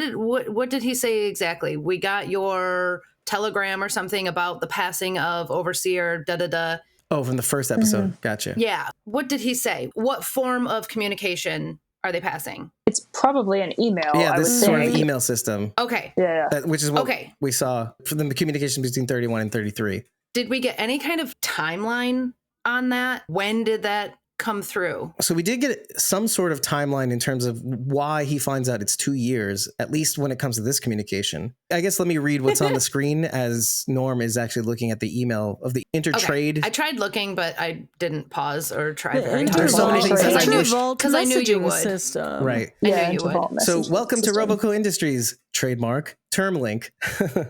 did he say exactly? We got your telegram or something about the passing of Overseer, da-da-da. Oh, from the first episode. Gotcha. Yeah. What did he say? What form of communication are they passing? It's probably an email. Yeah, I this would is sort of think. email system. Okay. Yeah. Which is what Okay. we saw for the communication between 31 and 33. Did we get any kind of timeline on that? When did that come through? So we did get some sort of timeline in terms of why he finds out it's 2 years, at least when it comes to this communication. I guess let me read what's on the screen as Norm is actually looking at the email of the intertrade. I tried looking, but I didn't pause or try The very There's so many hard. things that I wish- Because I knew you messaging would. system. Right. I Yeah, knew you Intervault would. So messaging welcome system. to Roboco Industries, trademark, term link,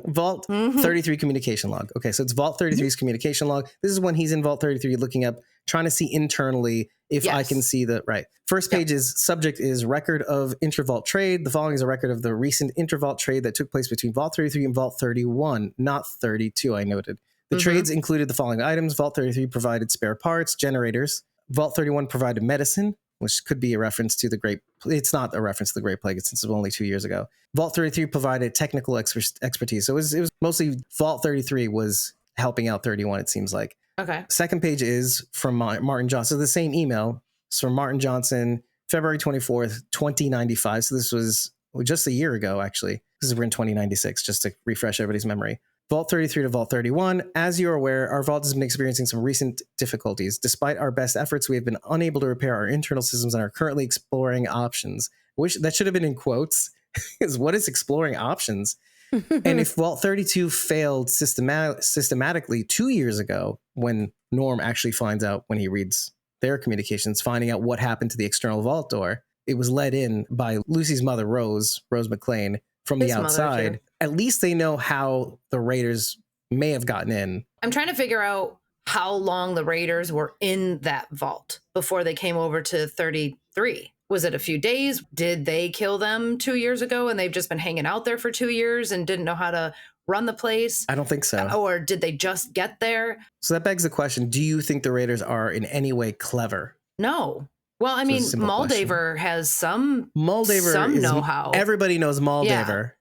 Vault 33 communication log. Okay, so it's Vault 33's communication log. This is when he's in Vault 33 looking up, trying to see internally if I Yes. can see the right. First page is subject is record of intervault trade. The following is a record of the recent intervault trade that took place between Vault 33 and Vault 31, not 32, I noted. The trades included the following items. Vault 33 provided spare parts, generators. Vault 31 provided medicine, which could be a reference to the Great... It's not a reference to the Great Plague, since it was only 2 years ago. Vault 33 provided technical expertise. So it was mostly Vault 33 was helping out 31, it seems like. Okay. Second page is from Martin Johnson. So the same email. It's from Martin Johnson, February 24th, 2095. So this was just a year ago, actually. Because we're in 2096, just to refresh everybody's memory. Vault 33 to Vault 31. As you're aware, our vault has been experiencing some recent difficulties. Despite our best efforts, we have been unable to repair our internal systems and are currently exploring options. Which that should have been in quotes. Is what is exploring options? And if Vault 32 failed systematically 2 years ago, when Norm actually finds out when he reads their communications, finding out what happened to the external vault door, it was let in by Lucy's mother, Rose McLean, from His the mother, outside. too. At least they know how the Raiders may have gotten in. I'm trying to figure out how long the Raiders were in that vault before they came over to 33. Was it a few days? Did they kill them 2 years ago and they've just been hanging out there for 2 years and didn't know how to run the place? I don't think so. Or did they just get there? So that begs the question, do you think the Raiders are in any way clever? No. Well, I So mean, it's a simple Moldaver has some Moldaver is know-how. Everybody knows Moldaver.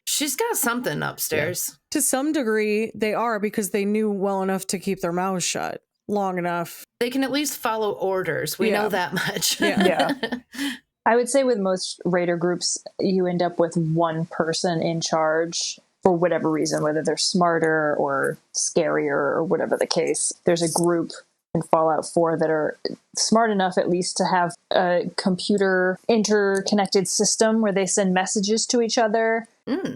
She's got something upstairs. To some degree, they are because they knew well enough to keep their mouths shut long enough. They can at least follow orders. We know that much. Yeah. I would say with most Raider groups, you end up with one person in charge for whatever reason, whether they're smarter or scarier or whatever the case. There's a group in Fallout 4 that are smart enough at least to have a computer interconnected system where they send messages to each other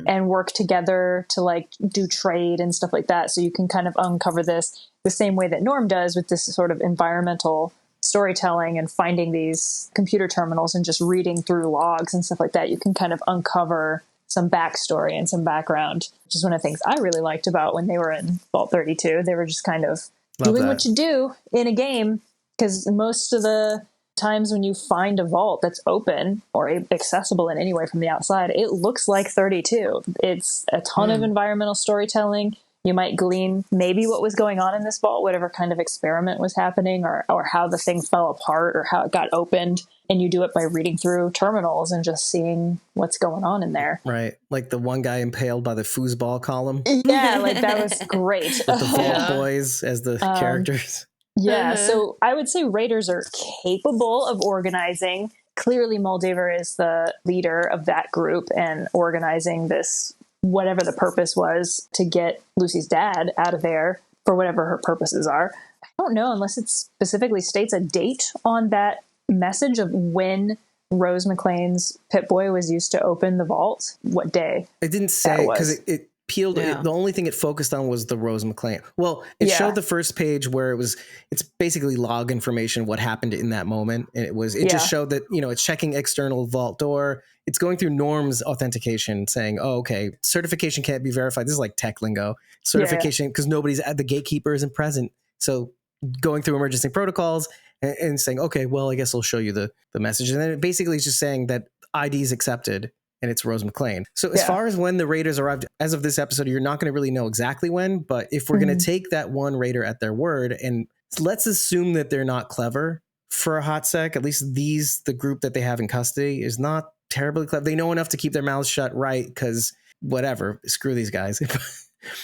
and work together to like do trade and stuff like that. So you can kind of uncover this the same way that Norm does with this sort of environmental storytelling and finding these computer terminals and just reading through logs and stuff like that. You can kind of uncover some backstory and some background, which is one of the things I really liked about when they were in Vault 32. They were just kind of doing what you do in a game, because most of the times when you find a vault that's open or accessible in any way from the outside, it looks like 32. It's a ton of environmental storytelling. You might glean maybe what was going on in this vault, whatever kind of experiment was happening, or how the thing fell apart or how it got opened. And you do it by reading through terminals and just seeing what's going on in there. Right. Like the one guy impaled by the foosball column. Yeah, like that was great. With the Vault Boys as the characters. Yeah, so I would say Raiders are capable of organizing clearly Moldaver is the leader of that group and organizing this, whatever the purpose was, to get Lucy's dad out of there for whatever her purposes are. I don't know, unless it specifically states a date on that message of when Rose McClane's Pip-Boy was used to open the vault, what day. It didn't say, because it peeled. Yeah. The only thing it focused on was the Rose McClane. Well, it showed the first page where it's basically log information, what happened in that moment. And it just showed that, it's checking external vault door. It's going through norms authentication, saying, oh, okay, certification can't be verified. This is like tech lingo. Certification, because nobody's at the gatekeeper isn't present. So going through emergency protocols and saying, okay, well, I guess I'll show you the message. And then it basically is just saying that ID is accepted and it's Rose McClane. So as far as when the raiders arrived, as of this episode, you're not going to really know exactly when, but if we're going to take that one raider at their word, and let's assume that they're not clever for a hot sec, at least the group that they have in custody is not terribly clever. They know enough to keep their mouths shut, right? Because whatever, screw these guys.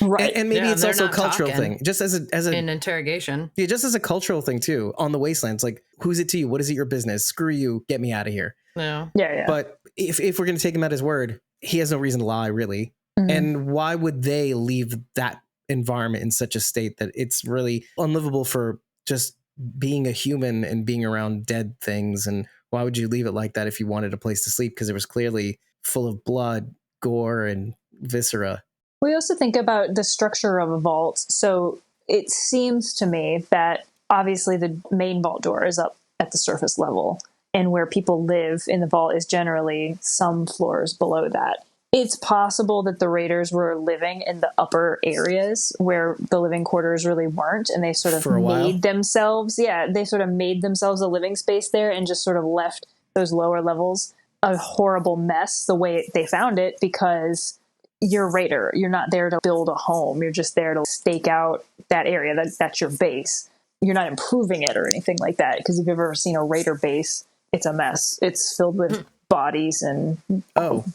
Right. And maybe it's also a cultural talking thing, just as a in interrogation. Yeah, just as a cultural thing too. On the wastelands, like, who's it to you? What is it your business? Screw you. Get me out of here. No. Yeah. But if we're going to take him at his word, he has no reason to lie, really. And why would they leave that environment in such a state that it's really unlivable for just being a human and being around dead things? And why would you leave it like that if you wanted a place to sleep? Because it was clearly full of blood, gore, and viscera. We also think about the structure of a vault. So it seems to me that obviously the main vault door is up at the surface level, and where people live in the vault is generally some floors below that. It's possible that the raiders were living in the upper areas where the living quarters really weren't, and they sort of made themselves, they sort of made themselves a living space there and just sort of left those lower levels a horrible mess the way they found it, because you're a raider. You're not there to build a home. You're just there to stake out that area. That's your base. You're not improving it or anything like that. Because if you've ever seen a raider base, it's a mess. It's filled with bodies and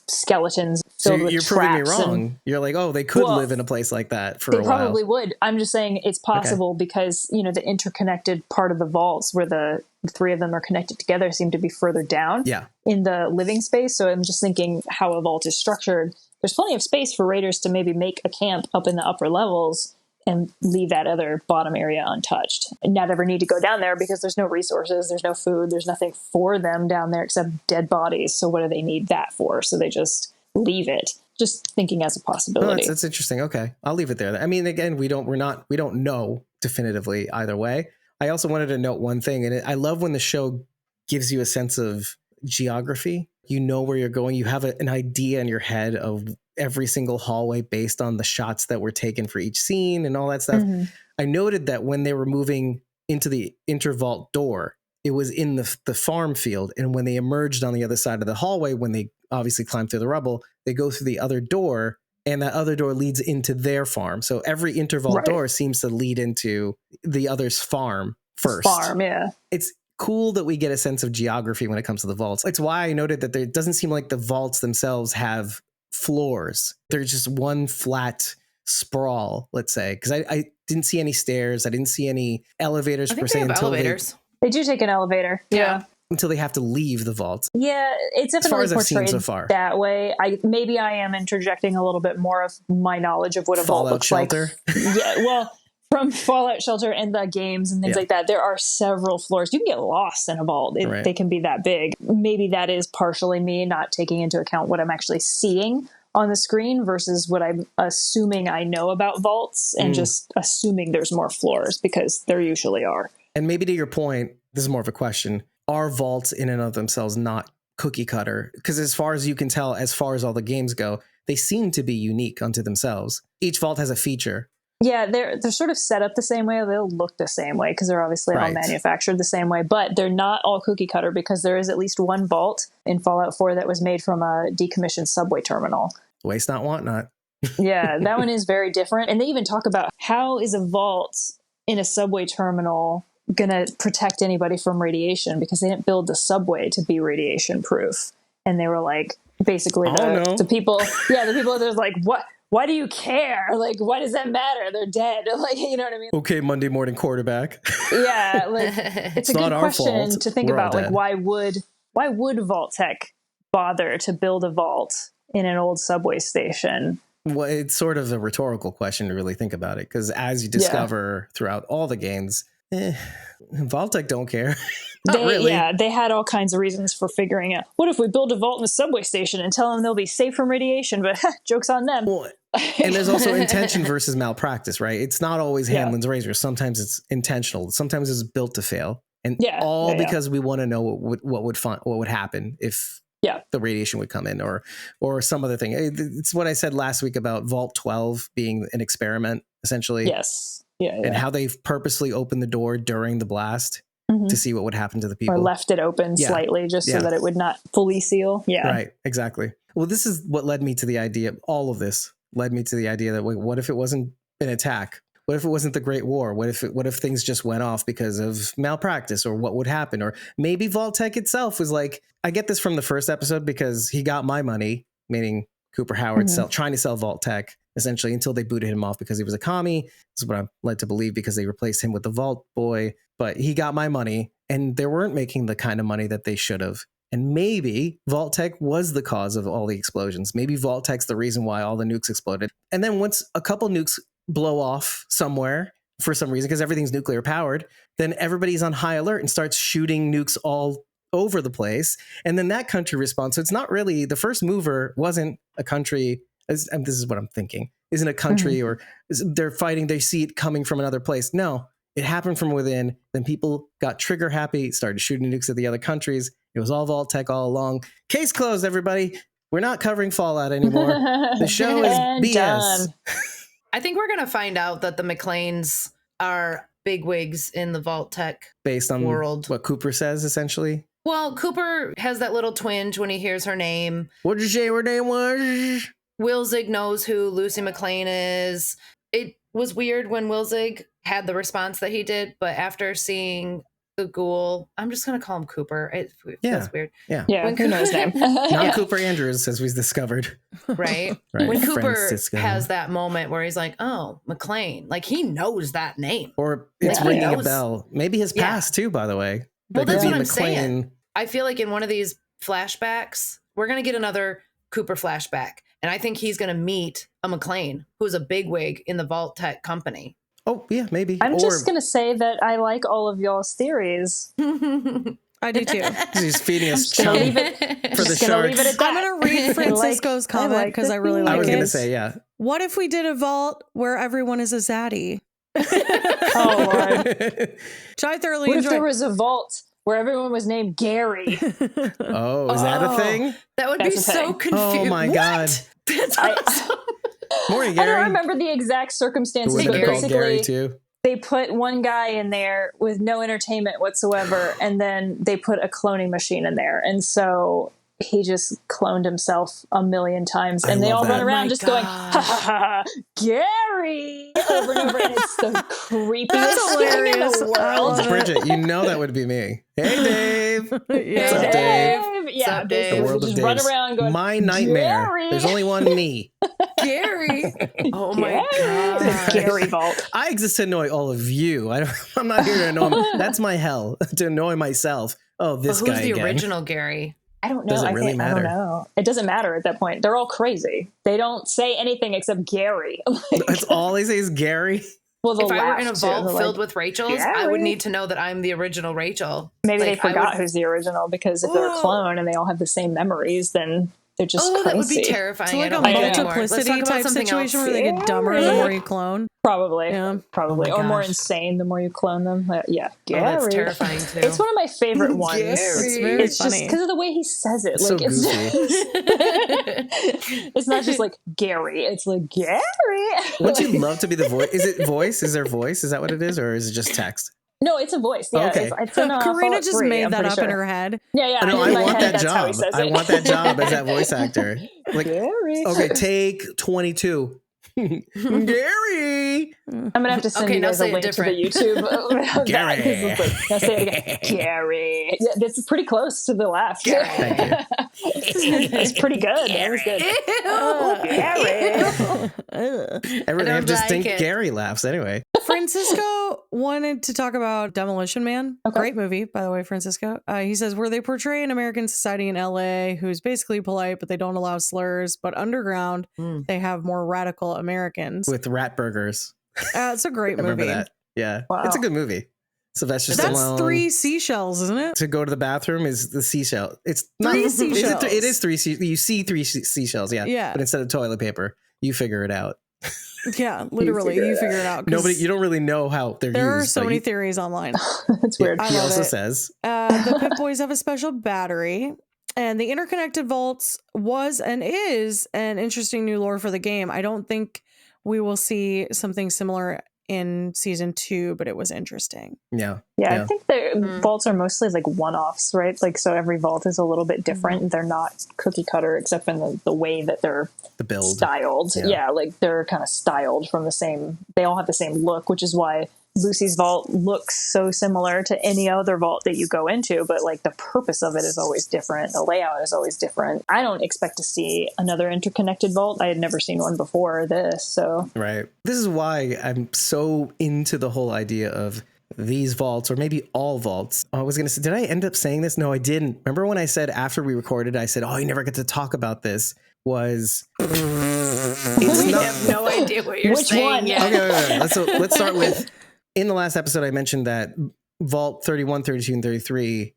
skeletons. Filled with you're proving me traps wrong. You're like, they could live in a place like that for a while. They probably would. I'm just saying it's possible because, the interconnected part of the vaults where the three of them are connected together seem to be further down in the living space. So I'm just thinking how a vault is structured. There's plenty of space for raiders to maybe make a camp up in the upper levels and leave that other bottom area untouched and not ever need to go down there because there's no resources, there's no food, there's nothing for them down there except dead bodies. So what do they need that for? So they just leave it. Just thinking as a possibility. That's interesting. Okay, I'll leave it there. I mean, again, we don't know definitively either way. I also wanted to note one thing, and I love when the show gives you a sense of geography. You know where you're going. You have an idea in your head of every single hallway based on the shots that were taken for each scene and all that stuff. I noted that when they were moving into the intervault door, it was in the farm field. And when they emerged on the other side of the hallway, when they obviously climbed through the rubble, they go through the other door, and that other door leads into their farm. So every intervault door seems to lead into the other's farm first. It's cool that we get a sense of geography when it comes to the vaults. It's why I noted that it doesn't seem like the vaults themselves have floors. They're just one flat sprawl, let's say, because I didn't see any stairs. I didn't see any elevators per se until elevators. They do take an elevator. Yeah. Until they have to leave the vault. Yeah, it's definitely portrayed that way. Maybe I am interjecting a little bit more of my knowledge of what a vault looks Shelter. like. Yeah, well, from Fallout Shelter and the games and things like that, there are several floors. You can get lost in a vault. They can be that big. Maybe that is partially me not taking into account what I'm actually seeing on the screen versus what I'm assuming I know about vaults and just assuming there's more floors, because there usually are. And maybe to your point, this is more of a question. Are vaults in and of themselves not cookie cutter? Because as far as you can tell, as far as all the games go, they seem to be unique unto themselves. Each vault has a feature. Yeah, they're sort of set up the same way. They'll look the same way because they're obviously all manufactured the same way. But they're not all cookie cutter, because there is at least one vault in Fallout 4 that was made from a decommissioned subway terminal. Waste not, want not. Yeah, that one is very different. And they even talk about how is a vault in a subway terminal going to protect anybody from radiation, because they didn't build the subway to be radiation proof. And they were like, basically the people, the people there's like, what? Why do you care? Like, why does that matter? They're dead. Like, you know what I mean? Okay, Monday morning quarterback. Yeah, like it's a good question to think about. Like, why would why would Vault Tech bother to build a vault in an old subway station? Well, it's sort of a rhetorical question to really think about it, because as you discover throughout all the games, Vault-Tec don't care. Not really. Yeah, they had all kinds of reasons for figuring out, what if we build a vault in a subway station and tell them they'll be safe from radiation, but joke's on them. Well, and there's also intention versus malpractice, right? It's not always Hanlon's razor. Sometimes it's intentional. Sometimes it's built to fail. And because we want to know what would happen if the radiation would come in or some other thing. It's what I said last week about Vault 12 being an experiment, essentially. Yes. Yeah. And how they've purposely opened the door during the blast to see what would happen to the people. Or left it open slightly just so that it would not fully seal. Yeah. Right. Exactly. Well, this is what led me to the idea. All of this led me to the idea that, what if it wasn't an attack? What if it wasn't the Great War? What if things just went off because of malpractice, or what would happen? Or maybe Vault-Tec itself was like, I get this from the first episode because he got my money, meaning Cooper Howard trying to sell Vault-Tec, essentially, until they booted him off because he was a commie. This is what I'm led to believe, because they replaced him with the Vault Boy. But he got my money, and they weren't making the kind of money that they should have. And maybe Vault-Tec was the cause of all the explosions. Maybe Vault-Tec's the reason why all the nukes exploded. And then once a couple nukes blow off somewhere for some reason, because everything's nuclear powered, then everybody's on high alert and starts shooting nukes all over the place. And then that country responds. So it's not really, the first mover wasn't a country, and this is what I'm thinking, isn't a country or they're fighting, they see it coming from another place. No, it happened from within. Then people got trigger happy, started shooting nukes at the other countries. It was all Vault-Tec all along. Case closed, everybody. We're not covering Fallout anymore. The show is BS. Done. I think we're going to find out that the McLeans are bigwigs in the Vault-Tec based on world. What Cooper says, essentially. Well, Cooper has that little twinge when he hears her name. What did you say her name was? Wilzig knows who Lucy McLean is. It was weird when Wilzig had the response that he did, but after seeing the ghoul, I'm just going to call him Cooper. It feels weird. Yeah. When who knows name? Not Cooper Andrews, as we've discovered. Right. When Cooper has that moment where he's like, oh, McLean, like he knows that name. Or it's ringing a bell. Maybe his past too, by the way. Well, that's what I'm saying. I feel like in one of these flashbacks, we're going to get another Cooper flashback. And I think he's going to meet a McLean, who's a bigwig in the Vault-Tec company. Oh, yeah, maybe. I'm just going to say that I like all of y'all's theories. I do too. He's feeding us chum for the sharks. I'm going to read Francisco's comment because I really like it. I was going to say, What if we did a vault where everyone is a zaddy? Oh, Lord. Which I thoroughly what enjoyed. if there was a vault where everyone was named Gary? Oh, is that a thing? That would be so confusing. Oh, my God. That's awesome. Morning, Gary. I don't remember the exact circumstances, but basically Gary too. They put one guy in there with no entertainment whatsoever, and then they put a cloning machine in there. And so he just cloned himself a million times. And they all run around just going, ha ha ha, Gary, over and over. And it's the creepiest thing in the world. Bridget, you know that would be me. Hey, Dave. What's up, Dave? Yeah, What's up, Dave? The world just of run Daves. around going, my nightmare. Gary. There's only one me. Gary. Oh my God. God. Gary Vault. I exist to annoy all of you. I'm not here to annoy. That's my hell, to annoy myself. Oh, this guy Who's the again. original Gary? I don't know. Does it really matter? I don't know. It doesn't matter at that point. They're all crazy. They don't say anything except Gary. That's all they say is Gary. Well, if I were in a vault filled with Rachels, Gary. I would need to know that I'm the original Rachel. Maybe they forgot who's the original, because if they're a clone and they all have the same memories, then they're just crazy. That would be terrifying. So like a multiplicity type situation where they get dumber the more you clone. Probably. Oh or more insane the more you clone them. Yeah. Gary. Oh, that's terrifying too. It's one of my favorite ones. Gary. It's very It's funny. just because of the way he says it. So Like it's it's not just like Gary. It's like Gary. Wouldn't you love to be the voice? Is it voice? Is there voice? Is that what it is? Or is it just text? No, it's a voice. Yeah, Okay. it's in, Karina Fallout just 3, made I'm that pretty up sure. in her head. Yeah. No, in I my want head, that that's how he job. says I it. want that job as that voice actor. Like, Gary. okay, take 22. Gary. I'm gonna have to send you now guys a say it link to the different. YouTube. of Gary. that, 'cause it's like, now say it again. Gary. Yeah, that's pretty close to the laugh. Thank you. It's pretty good. That was good. Gary. Everyone have like distinct it. Gary laughs anyway. Francisco wanted to talk about Demolition Man. Okay. Great movie, by the way, Francisco. He says, where they portray an American society in LA who's basically polite, but they don't allow slurs. But underground, they have more radical Americans. With rat burgers. It's a great I remember movie. that. Yeah. Wow. It's a good movie. Sylvester That's Stallone. 3 seashells, isn't it? To go to the bathroom is the seashell. It's not 3 is seashells. It is 3 you see 3 seashells, yeah. Yeah. But instead of toilet paper, you figure it out. Yeah, literally. You figure it out. 'cause Nobody, you don't really know how they're there used. are so but many you- theories online. That's weird. I He love also it. says The Pip Boys have a special battery, and the interconnected vaults was and is an interesting new lore for the game. I don't think we will see something similar in season 2, but it was interesting. yeah. Yeah, I think the vaults are mostly like one-offs, right? Like, so every vault is a little bit different. They're not cookie cutter, except in the way that they're The build. styled. Yeah. Yeah, like they're kind of styled from the same. They all have the same look, which is why Lucy's vault looks so similar to any other vault that you go into, but like the purpose of it is always different. The layout is always different. I don't expect to see another interconnected vault. I had never seen one before this, so Right. This is why I'm so into the whole idea of these vaults, or maybe all vaults. I was going to say, did I end up saying this? No, I didn't. Remember when I said after we recorded, I said, oh, you never get to talk about this, was it's We not, have no idea what you're Which saying one? yet. okay. Let's start with, in the last episode, I mentioned that Vault 31, 32, and 33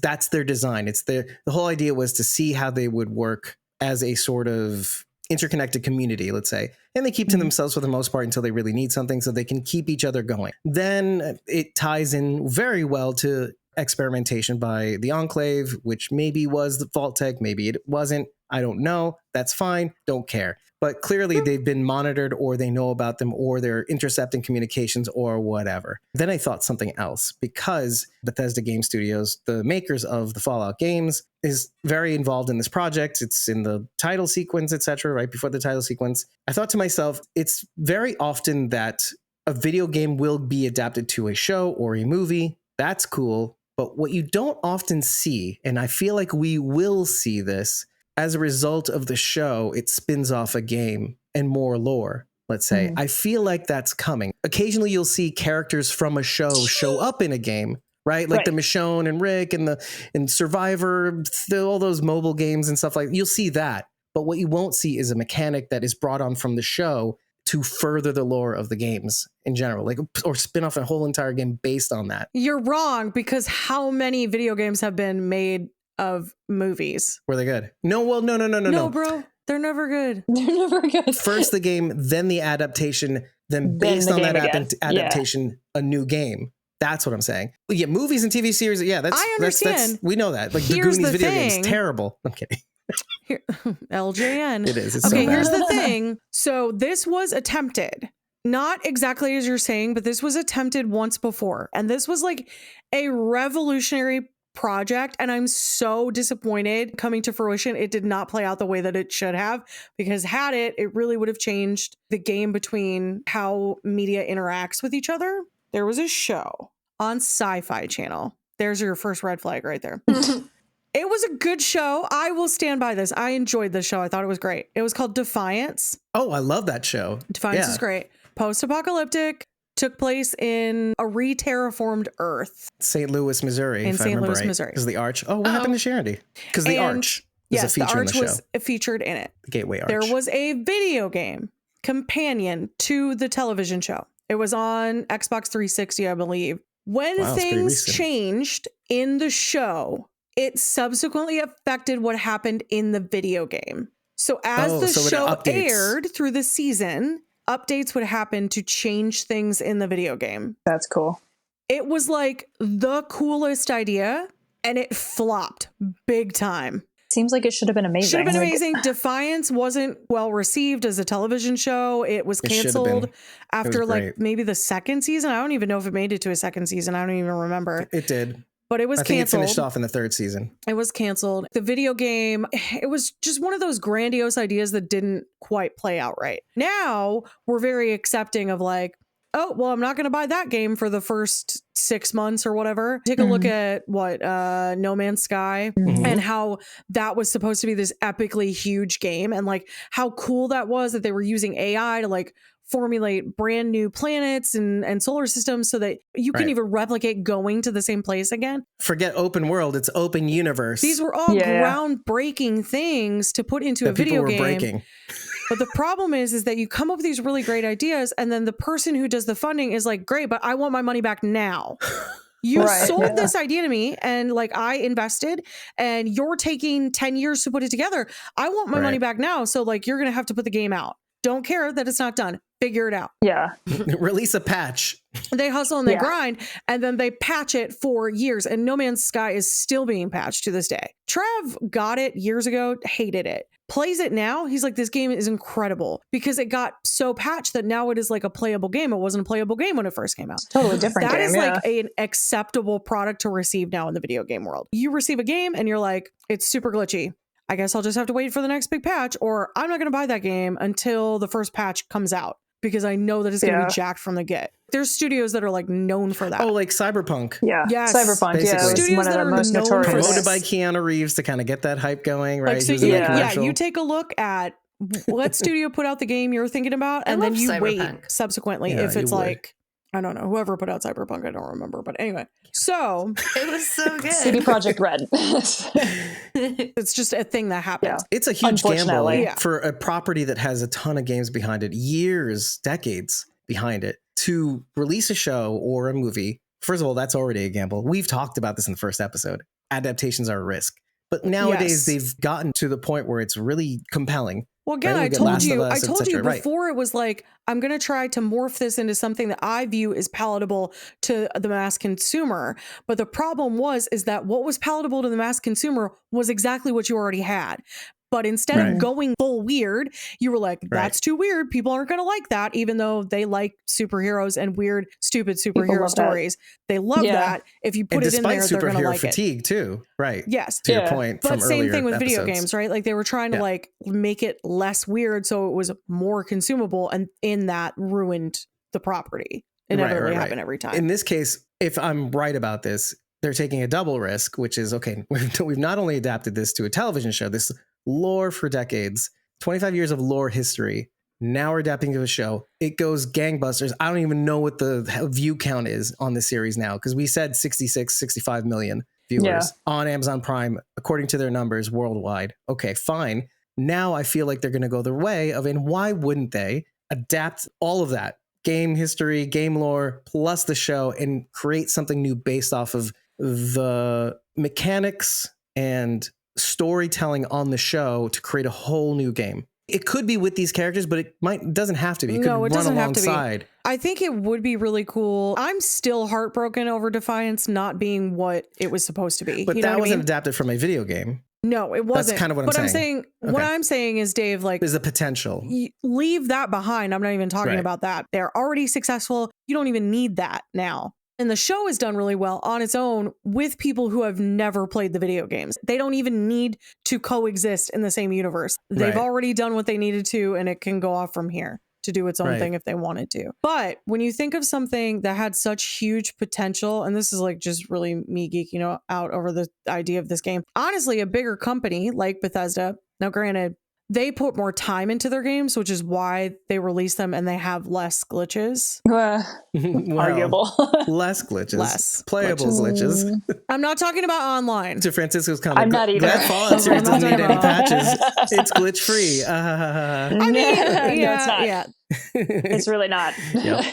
that's their design. It's the whole idea was to see how they would work as a sort of interconnected community, let's say, and they keep to themselves for the most part until they really need something so they can keep each other going. Then it ties in very well to experimentation by the Enclave, which maybe was the Vault Tech, maybe it wasn't. I don't know. That's fine. Don't care. But clearly they've been monitored, or they know about them, or they're intercepting communications or whatever. Then I thought something else, because Bethesda Game Studios, the makers of the Fallout games, is very involved in this project. It's in the title sequence, etc., right before the title sequence. I thought to myself, it's very often that a video game will be adapted to a show or a movie. That's cool. But what you don't often see, and I feel like we will see this, as a result of the show, it spins off a game and more lore, let's say. I feel like that's coming. Occasionally you'll see characters from a show up in a game, right? Like the Michonne and Rick and Survivor, all those mobile games and stuff like that. You'll see that. But what you won't see is a mechanic that is brought on from the show to further the lore of the games in general, like, or spin off a whole entire game based on that. You're wrong, because how many video games have been made of movies? Were they good? No, well, no. No, bro, they're never good. they're never good. First the game, then the adaptation, then Then based the on game that again. adaptation, a new game. That's what I'm saying. Yeah, movies and TV series. Yeah, that's I that's understand. we know that. Like the Here's Goonies the video thing. game's terrible. I'm kidding. Here, LJN. It is. It's Okay, so bad. here's the thing. So this was attempted. Not exactly as you're saying, but this was attempted once before. And this was like a revolutionary project. And I'm so disappointed coming to fruition. It did not play out the way that it should have, because had it really would have changed the game between how media interacts with each other. There was a show on Sci-Fi Channel. There's your first red flag right there. It was a good show. I will stand by this. I enjoyed the show. I thought it was great. It was called Defiance. Oh, I love that show. Defiance Yeah. is great. Post-apocalyptic, took place in a re-terraformed Earth. St. Louis, Missouri. In if I St. remember Louis, right. Missouri. Because the Arch. Oh, what happened to Charity? Because the And- Arch is a Yes, the feature in Arch the show. was featured in it. The Gateway Arch. There was a video game companion to the television show. It was on Xbox 360, I believe. When Wow, it's pretty things recent. changed in the show, it subsequently affected what happened in the video game. So as Oh, the so it show updates. aired through the season, updates would happen to change things in the video game. That's cool. It was like the coolest idea, and it flopped big time. Seems like it should have been amazing. Should have been Like, amazing. Defiance wasn't well received as a television show. It was It should have canceled been. after was like great. maybe the second season. I don't even know if it made it to a second season. I don't even remember. It did. But it was I think it canceled. finished off in the third season. It was canceled. The video game, it was just one of those grandiose ideas that didn't quite play out right. Now we're very accepting of like, oh, well, I'm not going to buy that game for the first 6 months or whatever. Take a look at what No Man's Sky and how that was supposed to be this epically huge game, and like how cool that was that they were using AI to like formulate brand new planets and solar systems so that you can Right. even replicate going to the same place again. Forget open world, it's open universe. These were all Yeah. groundbreaking things to put into that a video people were game. breaking. But the problem is that you come up with these really great ideas, and then the person who does the funding is like, great, but I want my money back now. You Right, sold yeah. this idea to me, and like I invested, and you're taking 10 years to put it together. I want my money Right. back now. So like you're going to have to put the game out. Don't care that it's not done. Figure it out. Yeah. Release a patch. They hustle and they Yeah. grind, and then they patch it for years. And No Man's Sky is still being patched to this day. Trev got it years ago, hated it. Plays it now. He's like, this game is incredible because it got so patched that now it is like a playable game. It wasn't a playable game when it first came out. Totally different That game. is Yeah. like an acceptable product to receive now in the video game world. You receive a game and you're like, it's super glitchy. I guess I'll just have to wait for the next big patch, or I'm not going to buy that game until the first patch comes out because I know that it's going to Yeah. be jacked from the get. There's studios that are like known for that. Oh, like Cyberpunk. Yeah. Yes. Cyberpunk. Yeah. Basically. Was Studios one of that the are most known for notorious. this. Promoted by Keanu Reeves to kind of get that hype going, right? Like, so He was in that yeah. commercial. you take a look at what studio put out the game you're thinking about, I and then love you wait Cyberpunk. subsequently Yeah, if you it's would. like, I don't know, whoever put out Cyberpunk, I don't remember. But anyway, so It was so good. CD Projekt Red. it's just a thing that happens. It's a huge gamble Unfortunately. Yeah. for a property that has a ton of games behind it, years, decades behind it, to release a show or a movie. First of all, that's already a gamble. We've talked about this in the first episode. Adaptations are a risk. But nowadays, Yes. they've gotten to the point where it's really compelling. Well, again, Right, I we get told Last of you, Us, I et told you cetera, right. before it was like, I'm going to try to morph this into something that I view as palatable to the mass consumer. But the problem is that what was palatable to the mass consumer was exactly what you already had. But instead Right. of going full weird, you were like, that's too weird. People aren't going to like that, even though they like superheroes and weird, stupid superhero love that. stories. They love Yeah. that. If you And put it in despite there, they're going to superhero like it. fatigue, too. Right. Yes. To your Yeah. point But from same earlier thing with video episodes. games, right? Like they were trying to Yeah. like make it less weird so it was more consumable, and in that ruined the property. Inevitably right. happen every time. In this case, if I'm right about this, they're taking a double risk, which is, okay, we've not only adapted this to a television show, this lore for decades, 25 years of lore history. Now we're adapting to a show. It goes gangbusters. I don't even know what the view count is on this series now, because we said 66, 65 million viewers Yeah. on Amazon Prime, according to their numbers worldwide. Okay, fine. Now I feel like they're going to go their way of, and why wouldn't they adapt all of that game history, game lore, plus the show, and create something new based off of the mechanics and storytelling on the show to create a whole new game. It could be with these characters, but it doesn't have to be. It No, could it run doesn't have to be. alongside. I think it would be really cool. I'm still heartbroken over Defiance not being what it was supposed to be. But You know that what I wasn't mean? adapted from a video game. No, it wasn't. kind of what I'm but saying. What Okay. I'm saying is, Dave, like, There's a potential. leave that behind. I'm not even talking Right. about that. They're already successful. You don't even need that now. And the show is done really well on its own with people who have never played the video games. They don't even need to coexist in the same universe. They've Right. already done what they needed to, and it can go off from here to do its own Right. thing if they wanted to. But when you think of something that had such huge potential, and this is like just really me geeking out over the idea of this game, honestly, a bigger company like Bethesda, now granted, they put more time into their games, which is why they release them and they have less glitches. Well, Arguable. Less glitches. Less Playable glitches. I'm not talking about online. To Francisco's comment. I'm not either. That Fallout series I'm not doesn't need talking any about- patches. It's glitch free. I mean, No, yeah, it's not. yeah. It's really not. Yep.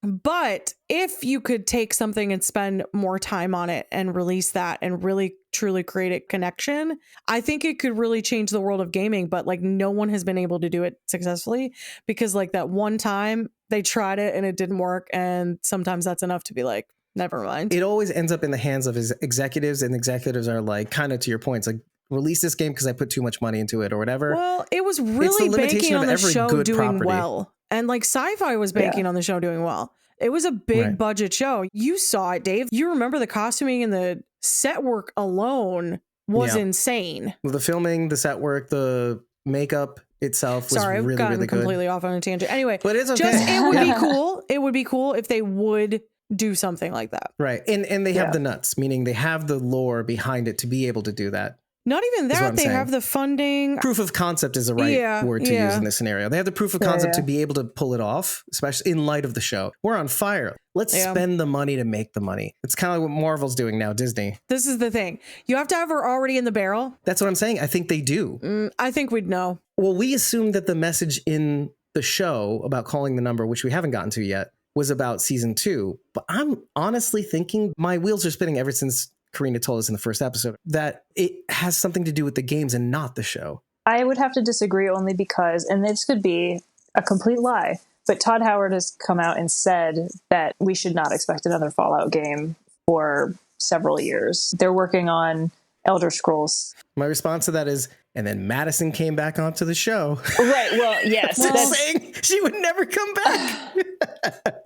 But if you could take something and spend more time on it and release that and really truly create a connection, I think it could really change the world of gaming. But like no one has been able to do it successfully because like that one time they tried it and it didn't work. And sometimes that's enough to be like, never mind. It always ends up in the hands of his executives, and executives are like, kind of to your points, like, release this game because I put too much money into it or whatever. Well, it was the really limitation banking of on the every show good doing property. well. And like sci-fi was banking on the show doing well. It was a big Right. budget show. You saw it, Dave. You remember the costuming and the set work alone was Yeah. insane. The filming, the set work, the makeup itself was Sorry, I've really, gotten really good. completely off on a tangent. Anyway, But it's okay. just it would be Yeah. cool. It would be cool if they would do something like that. Right. And they have Yeah. the nuts, meaning they have the lore behind it to be able to do that. Not even Is what that. I'm They saying. have the funding. Proof of concept is the right word to use in this scenario. They have the proof of concept to be able to pull it off, especially in light of the show. We're on fire. Let's spend the money to make the money. It's kind of like what Marvel's doing now, Disney. This is the thing. You have to have her already in the barrel. That's what I'm saying. I think they do. I think we'd know. Well, we assumed that the message in the show about calling the number, which we haven't gotten to yet, was about season 2. But I'm honestly thinking my wheels are spinning ever since Karina told us in the first episode that it has something to do with the games and not the show. I would have to disagree only because, and this could be a complete lie, but Todd Howard has come out and said that we should not expect another Fallout game for several years. They're working on Elder Scrolls. My response to that is, and then Madison came back onto the show. Right, well, yes. That's saying she would never come back.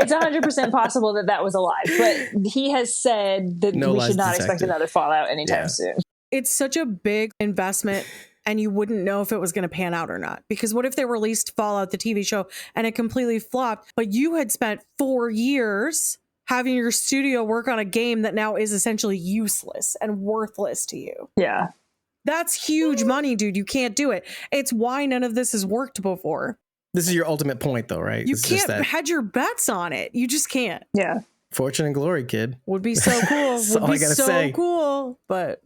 It's 100% possible that was a lie, but he has said that we should not expect another Fallout anytime soon. It's such a big investment, and you wouldn't know if it was going to pan out or not. Because what if they released Fallout, the TV show, and it completely flopped, but you had spent 4 years having your studio work on a game that now is essentially useless and worthless to you. Yeah. That's huge money, dude. You can't do it. It's why none of this has worked before. This is your ultimate point, though, right? You It's can't hedge your bets on it. You just can't. Yeah. Fortune and glory, kid. Would be so cool. That's Would all be I gotta so say. cool. But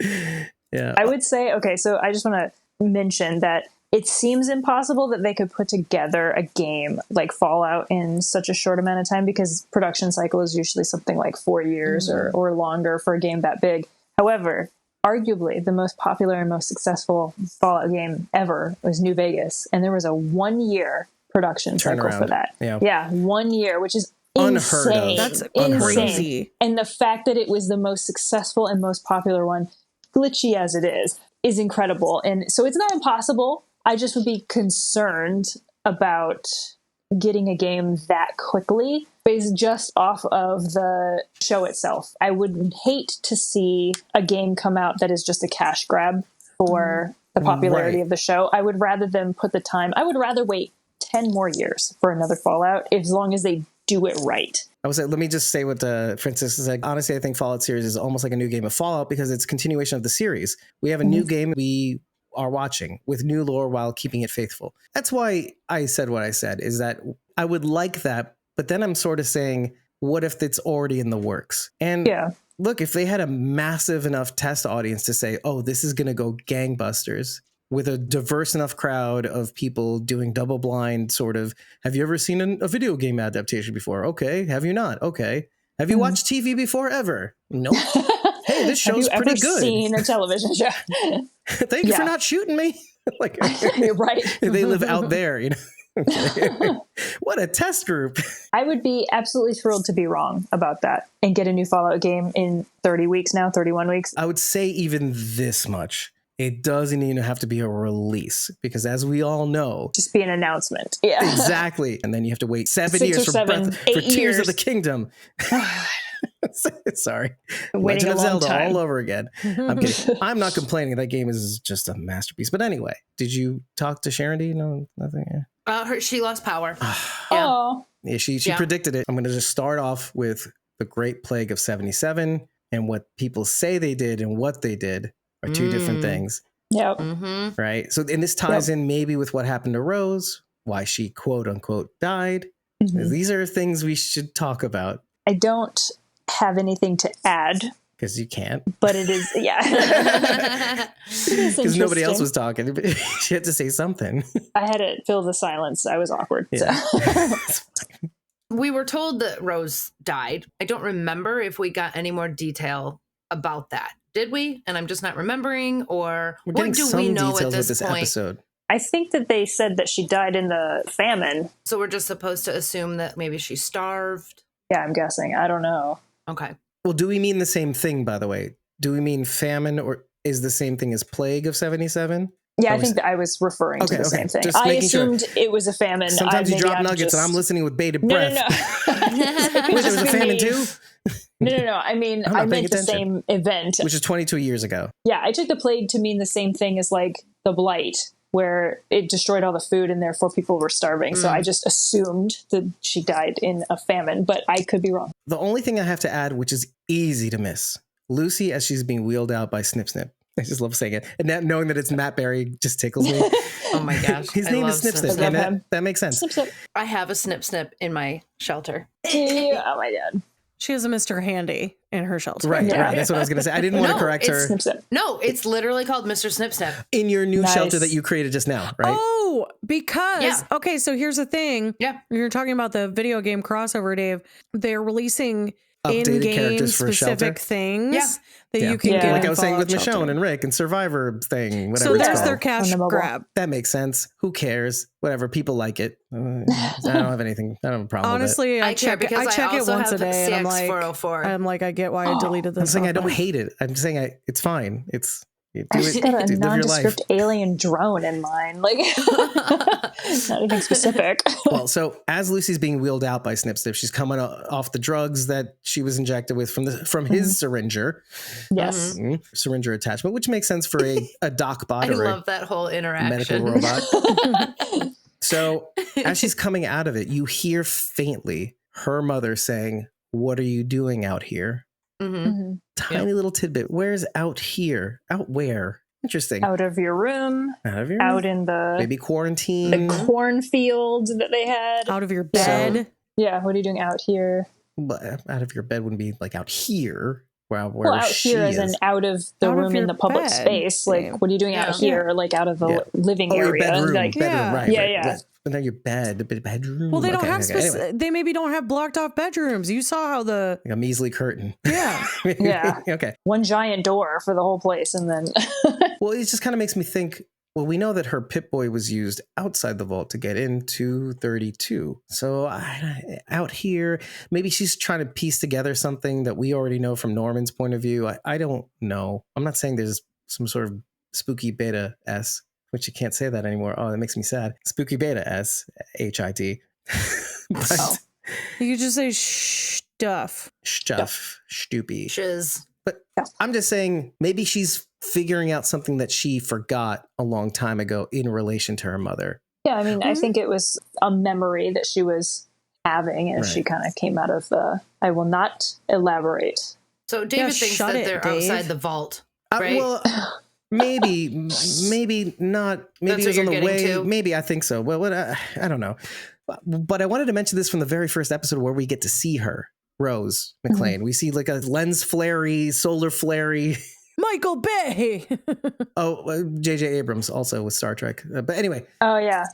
yeah, I would say, okay, so I just want to mention that it seems impossible that they could put together a game like Fallout in such a short amount of time, because production cycle is usually something like 4 years or longer for a game that big. However, arguably the most popular and most successful Fallout game ever was New Vegas, and there was a 1-year production cycle for that. Yeah, 1 year, which is unheard insane. of. that's Insane. crazy. And the fact that it was the most successful and most popular one, glitchy as it is incredible. And so it's not impossible. I just would be concerned about getting a game that quickly based just off of the show itself. I would hate to see a game come out that is just a cash grab for the popularity of the show. I would rather them put the time. I would rather wait 10 more years for another Fallout, as long as they do it right. I would say, let me just say what Francisca said. Honestly, I think Fallout series is almost like a new game of Fallout because it's a continuation of the series. We have a new game we are watching with new lore while keeping it faithful. That's why I said what I said, is that I would like that, but then I'm sort of saying, what if it's already in the works? And look, if they had a massive enough test audience to say, oh, this is going to go gangbusters, with a diverse enough crowd of people doing double blind sort of, have you ever seen a video game adaptation before? Okay. Have you not? Okay. Have you watched TV before ever? Nope. Hey, this show's pretty good. Have you ever seen a television show? Thank you for not shooting me. Like, you're right. They live out there, you know. What a test group. I would be absolutely thrilled to be wrong about that and get a new Fallout game in 30 weeks now, 31 weeks. I would say even this much. It doesn't even have to be a release, because as we all know, just be an announcement. Yeah, exactly. And then you have to wait 7 6 years or for 7, 8 Tears years. of the Kingdom. Sorry. Waiting Legend a of long Zelda time. all over again. I'm kidding. I'm not complaining. That game is just a masterpiece. But anyway, did you talk to Sharon D? No, nothing. Yeah. She lost power. Oh, Yeah, she predicted it. I'm going to just start off with the Great Plague of 77, and what people say they did and what they did are two different things. Yep. Mm-hmm. Right. So, and this ties in maybe with what happened to Rose, why she quote unquote died. These are things we should talk about. I don't have anything to add, because you can't. but it is, Because nobody else was talking. She had to say something. I had to fill the silence. I was awkward. Yeah. So. We were told that Rose died. I don't remember if we got any more detail about that. Did we? And I'm just not remembering, or We're what getting do some we know details at with this this point? episode. I think that they said that she died in the famine. So we're just supposed to assume that maybe she starved. Yeah, I'm guessing. I don't know. Okay. Well, do we mean the same thing, by the way? Do we mean famine, or is the same thing as plague of 77? Yeah, I think that I was referring to the same thing. Just I making sure. assumed it was a famine. Sometimes you maybe drop I'm nuggets and I'm listening with bated No, breath. no. Wait, there was a famine too? No. I mean, I'm not I meant paying the same event. Which is 22 years ago. Yeah, I took the plague to mean the same thing as like the blight, where it destroyed all the food and therefore people were starving. So I just assumed that she died in a famine, but I could be wrong. The only thing I have to add, which is easy to miss, Lucy as she's being wheeled out by Snip Snip. I just love saying it. And that, knowing that it's Matt Berry just tickles me. Oh my gosh. His I name love is Snip Snip. Snip. And I love him. that makes sense. Snip, snip. I have a Snip Snip in my shelter. Oh my god. She has a Mr. Handy in her shelter. Right, Yeah. right. That's what I was going to say. I didn't want to No, correct her. Snip, snip. No, it's literally called Mr. Snip Snip. In your new Nice. shelter that you created just now, right? Oh, because Yeah. okay, so here's the thing. Yeah. You're talking about the video game crossover, Dave. They're releasing Updated in-game characters for specific Shelter. things Yeah. that Yeah. you can Yeah. get. Like in I was saying with Fallout Michonne Shelter. and Rick and Survivor thing, whatever So it's there's called. their cash On the mobile. grab. That makes sense. Who cares? Whatever. People like it. I don't have anything. I don't have a problem Honestly, I care check it. because I check it also once a have day, and I'm like, CX404. I get why I deleted with it. I'm this. saying I don't software. hate it. I'm saying it's fine. It's you I do just it. got a Live your life. nondescript alien drone in mind. Like, not anything specific. Well, so as Lucy's being wheeled out by Snip Snip, she's coming off the drugs that she was injected with from his syringer. Yes. Syringer attachment, which makes sense for a doc bot I or love that whole a medical interaction. robot. So as she's coming out of it, you hear faintly her mother saying, "What are you doing out here?" Mhm. Mhm. Tiny little tidbit. Where's out here? Out where? Interesting. Out of your room, Out of your out in the maybe quarantine. cornfield that they had. Out of your bed. Yeah, what are you doing out here? But out of your bed wouldn't be like out here. Where Well, out she here is. as in out of the Out of room in your the public bed. space. Like, Damn. what are you doing out Yeah. here? Like, out of the Yeah. living Oh, your area. bedroom. Like, Bedroom, Yeah. right. Yeah, right. yeah. But then your bedroom. Well, they don't Okay, have. okay, anyway. They maybe don't have blocked off bedrooms. You saw how the Like a measly curtain. yeah. Yeah. Okay. one giant door for the whole place, and then Well, it just kind of makes me think, well, we know that her Pip-Boy was used outside the vault to get into 32. So out here, maybe she's trying to piece together something that we already know from Norman's point of view. I don't know. I'm not saying there's some sort of spooky beta S, which you can't say that anymore. Oh, that makes me sad. Spooky beta S, HIT. But Oh. You could just say stuff. stuff, stoopy. Shiz. But I'm just saying, maybe she's figuring out something that she forgot a long time ago in relation to her mother. yeah, I mean, I Mhm. think it was a memory that she was having, and she Right. kind of came out of the. I will not elaborate. So David Yeah, thinks shut that it, they're Dave. outside the vault. Right? Well, maybe not. Maybe That's it was what on the you're way. getting to? Maybe I think so. Well, I don't know. But I wanted to mention this from the very first episode where we get to see her, Rose McLean. We see like a lens flary, solar flary. Michael Bay. Oh, J.J. Abrams also with Star Trek. But anyway, Oh yeah,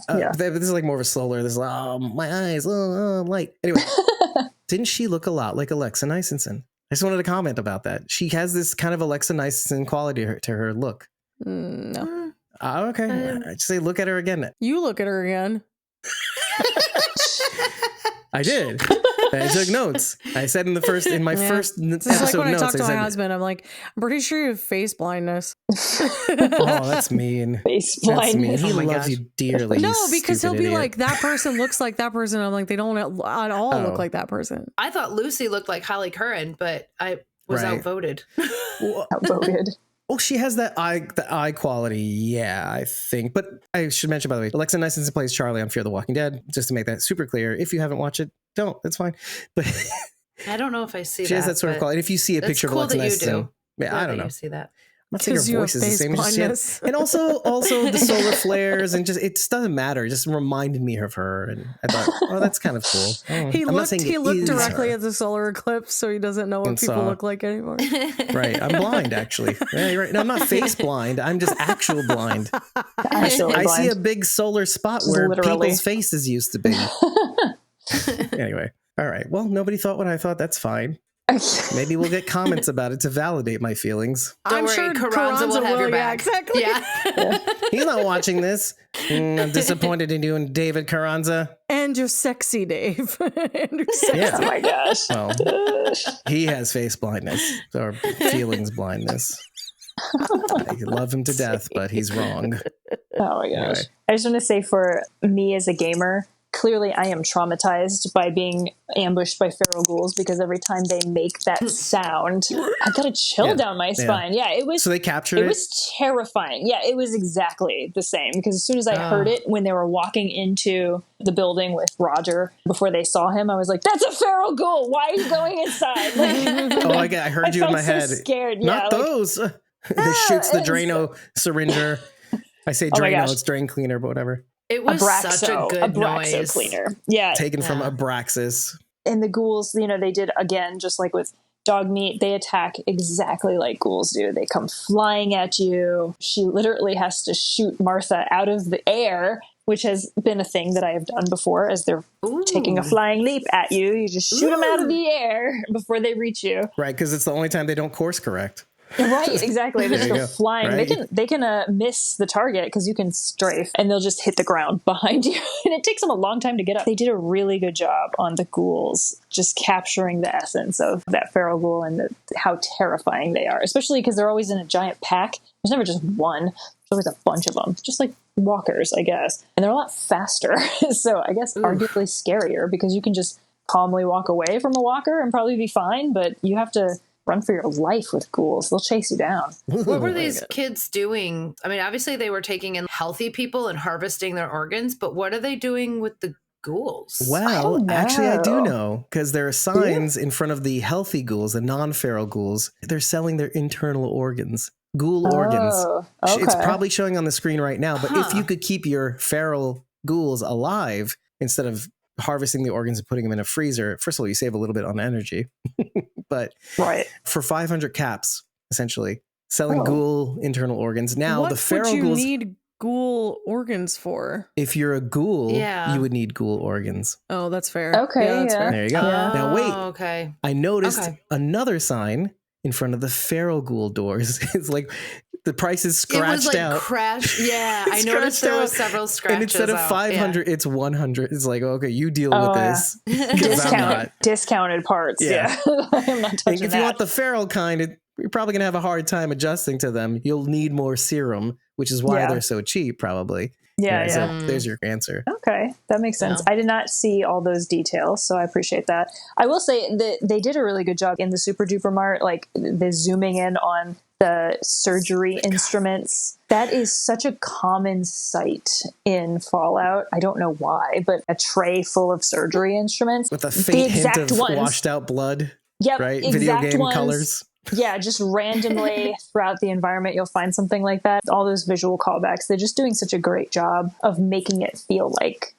yeah. this is like more of a solar. This is like, oh, my eyes, light. Anyway, didn't she look a lot like Alexa Nisenson? I just wanted to comment about that. She has this kind of Alexa Nisenson quality to her look. No. Okay. I just say look at her again. You look at her again. I did. I took notes. I said in my first This is like episode when I notes. talk to my said, husband. I'm like, I'm pretty sure you have face blindness. oh, that's mean. Face That's mean. blindness. He Oh my loves gosh. you dearly. No, you because he'll stupid be idiot. like, that person looks like that person. I'm like, they don't at all Oh. look like that person. I thought Lucy looked like Holly Curran, but I was Right. outvoted. Well, Outvoted. oh, she has the eye quality. Yeah, I think. But I should mention, by the way, Alexa Nisenson plays Charlie on Fear the Walking Dead. Just to make that super clear. If you haven't watched it, don't. That's fine. But I don't know if I see she that. has that sort of but quality. And if you see a that's picture cool of Alexa that you Nisenson, do. yeah, Glad I don't that know. You see that. I'm not saying her Because you have voice is the face same. It's just- blindness. and also the solar flares, and just it just doesn't matter. It just reminded me of her, and I thought, oh, that's kind of cool. Oh, He I'm not saying it looked is directly her. at the solar eclipse, so he doesn't know what And people saw. look like anymore. Right, I'm blind actually. Yeah, you're right. No, I'm not face blind. I'm just actual blind. Actually I see blind. a big solar spot Just where literally. people's faces used to be. Anyway, all right. Well, nobody thought what I thought. That's fine. Maybe we'll get comments about it to validate my feelings. Don't I'm worry, sure Carranza will have your yeah, back. exactly. Yeah. He's not watching this. I'm disappointed in you and David Carranza. And you're sexy, Dave. And you're sexy. Yeah. Oh my gosh. Well, he has face blindness or feelings blindness. I love him to death, but he's wrong. Oh my gosh. Anyway. I just want to say, for me as a gamer, clearly I am traumatized by being ambushed by feral ghouls, because every time they make that sound, I got a chill Yeah. down my spine. Yeah, it was So they captured it it. was terrifying. Yeah, it was exactly the same, because as soon as I heard it when they were walking into the building with Roger before they saw him, I was like, that's a feral ghoul. Why are you going inside? Like, Oh, I heard you in felt my so head. scared. Not Yeah, like, those. This shoots the it's- Drano syringer. I say Oh my Drano, gosh. it's drain cleaner, but whatever. It was such a good Abraxo noise. cleaner. Yeah. Taken from Yeah. Abraxas. And the ghouls, they did again, just like with dog meat, they attack exactly like ghouls do. They come flying at you. She literally has to shoot Martha out of the air, which has been a thing that I have done before as they're taking a flying leap at you. You just shoot them out of the air before they reach you. Right, because it's the only time they don't course correct. Right, exactly. They just There you go go. flying. Right. They can miss the target because you can strafe, and they'll just hit the ground behind you. And it takes them a long time to get up. They did a really good job on the ghouls, just capturing the essence of that feral ghoul and how terrifying they are, especially because they're always in a giant pack. There's never just one. There's always a bunch of them, just like walkers, I guess. And they're a lot faster. So I guess arguably scarier because you can just calmly walk away from a walker and probably be fine, but you have to run for your life with ghouls. They'll chase you down. What were these kids doing? I mean, obviously they were taking in healthy people and harvesting their organs, but what are they doing with the ghouls? Well, actually, I do know. know because there are signs in front of the healthy ghouls, the non-feral ghouls. They're selling their internal organs, ghoul organs. Okay. It's probably showing on the screen right now. But if Huh. you could keep your feral ghouls alive instead of harvesting the organs and putting them in a freezer, first of all, you save a little bit on energy. But Right. for 500 caps, essentially, selling Oh. ghoul internal organs. Now, what the feral would you ghouls, need ghoul organs for? if you're a ghoul, Yeah. you would need ghoul organs. Oh, that's fair. Okay, that's yeah. fair. There you go. Yeah. Now, wait. Okay. I noticed Okay. another sign in front of the feral ghoul doors. It's like the price is It scratched was like out. crash. Yeah, I Scratched noticed there was out. several scratches. And instead of out. 500, it's 100. It's like, okay, you deal Oh, with yeah. this. 'Cause I'm not. Discounted parts. Yeah. Yeah. I'm not And touching if you that. want the feral kind, you're probably going to have a hard time adjusting to them. You'll need more serum, which is why Yeah. they're so cheap, probably. yeah. So Mm. there's your answer. Okay, that makes sense. Yeah. I did not see all those details, so I appreciate that. I will say that they did a really good job in the Super Duper Mart, like the zooming in on the surgery instruments. That is such a common sight in Fallout. I don't know why, but a tray full of surgery instruments With a the faint hint exact of ones. washed out blood, Yep, right? exact Video game ones. colors. Yeah, just randomly throughout the environment, you'll find something like that. All those visual callbacks, they're just doing such a great job of making it feel like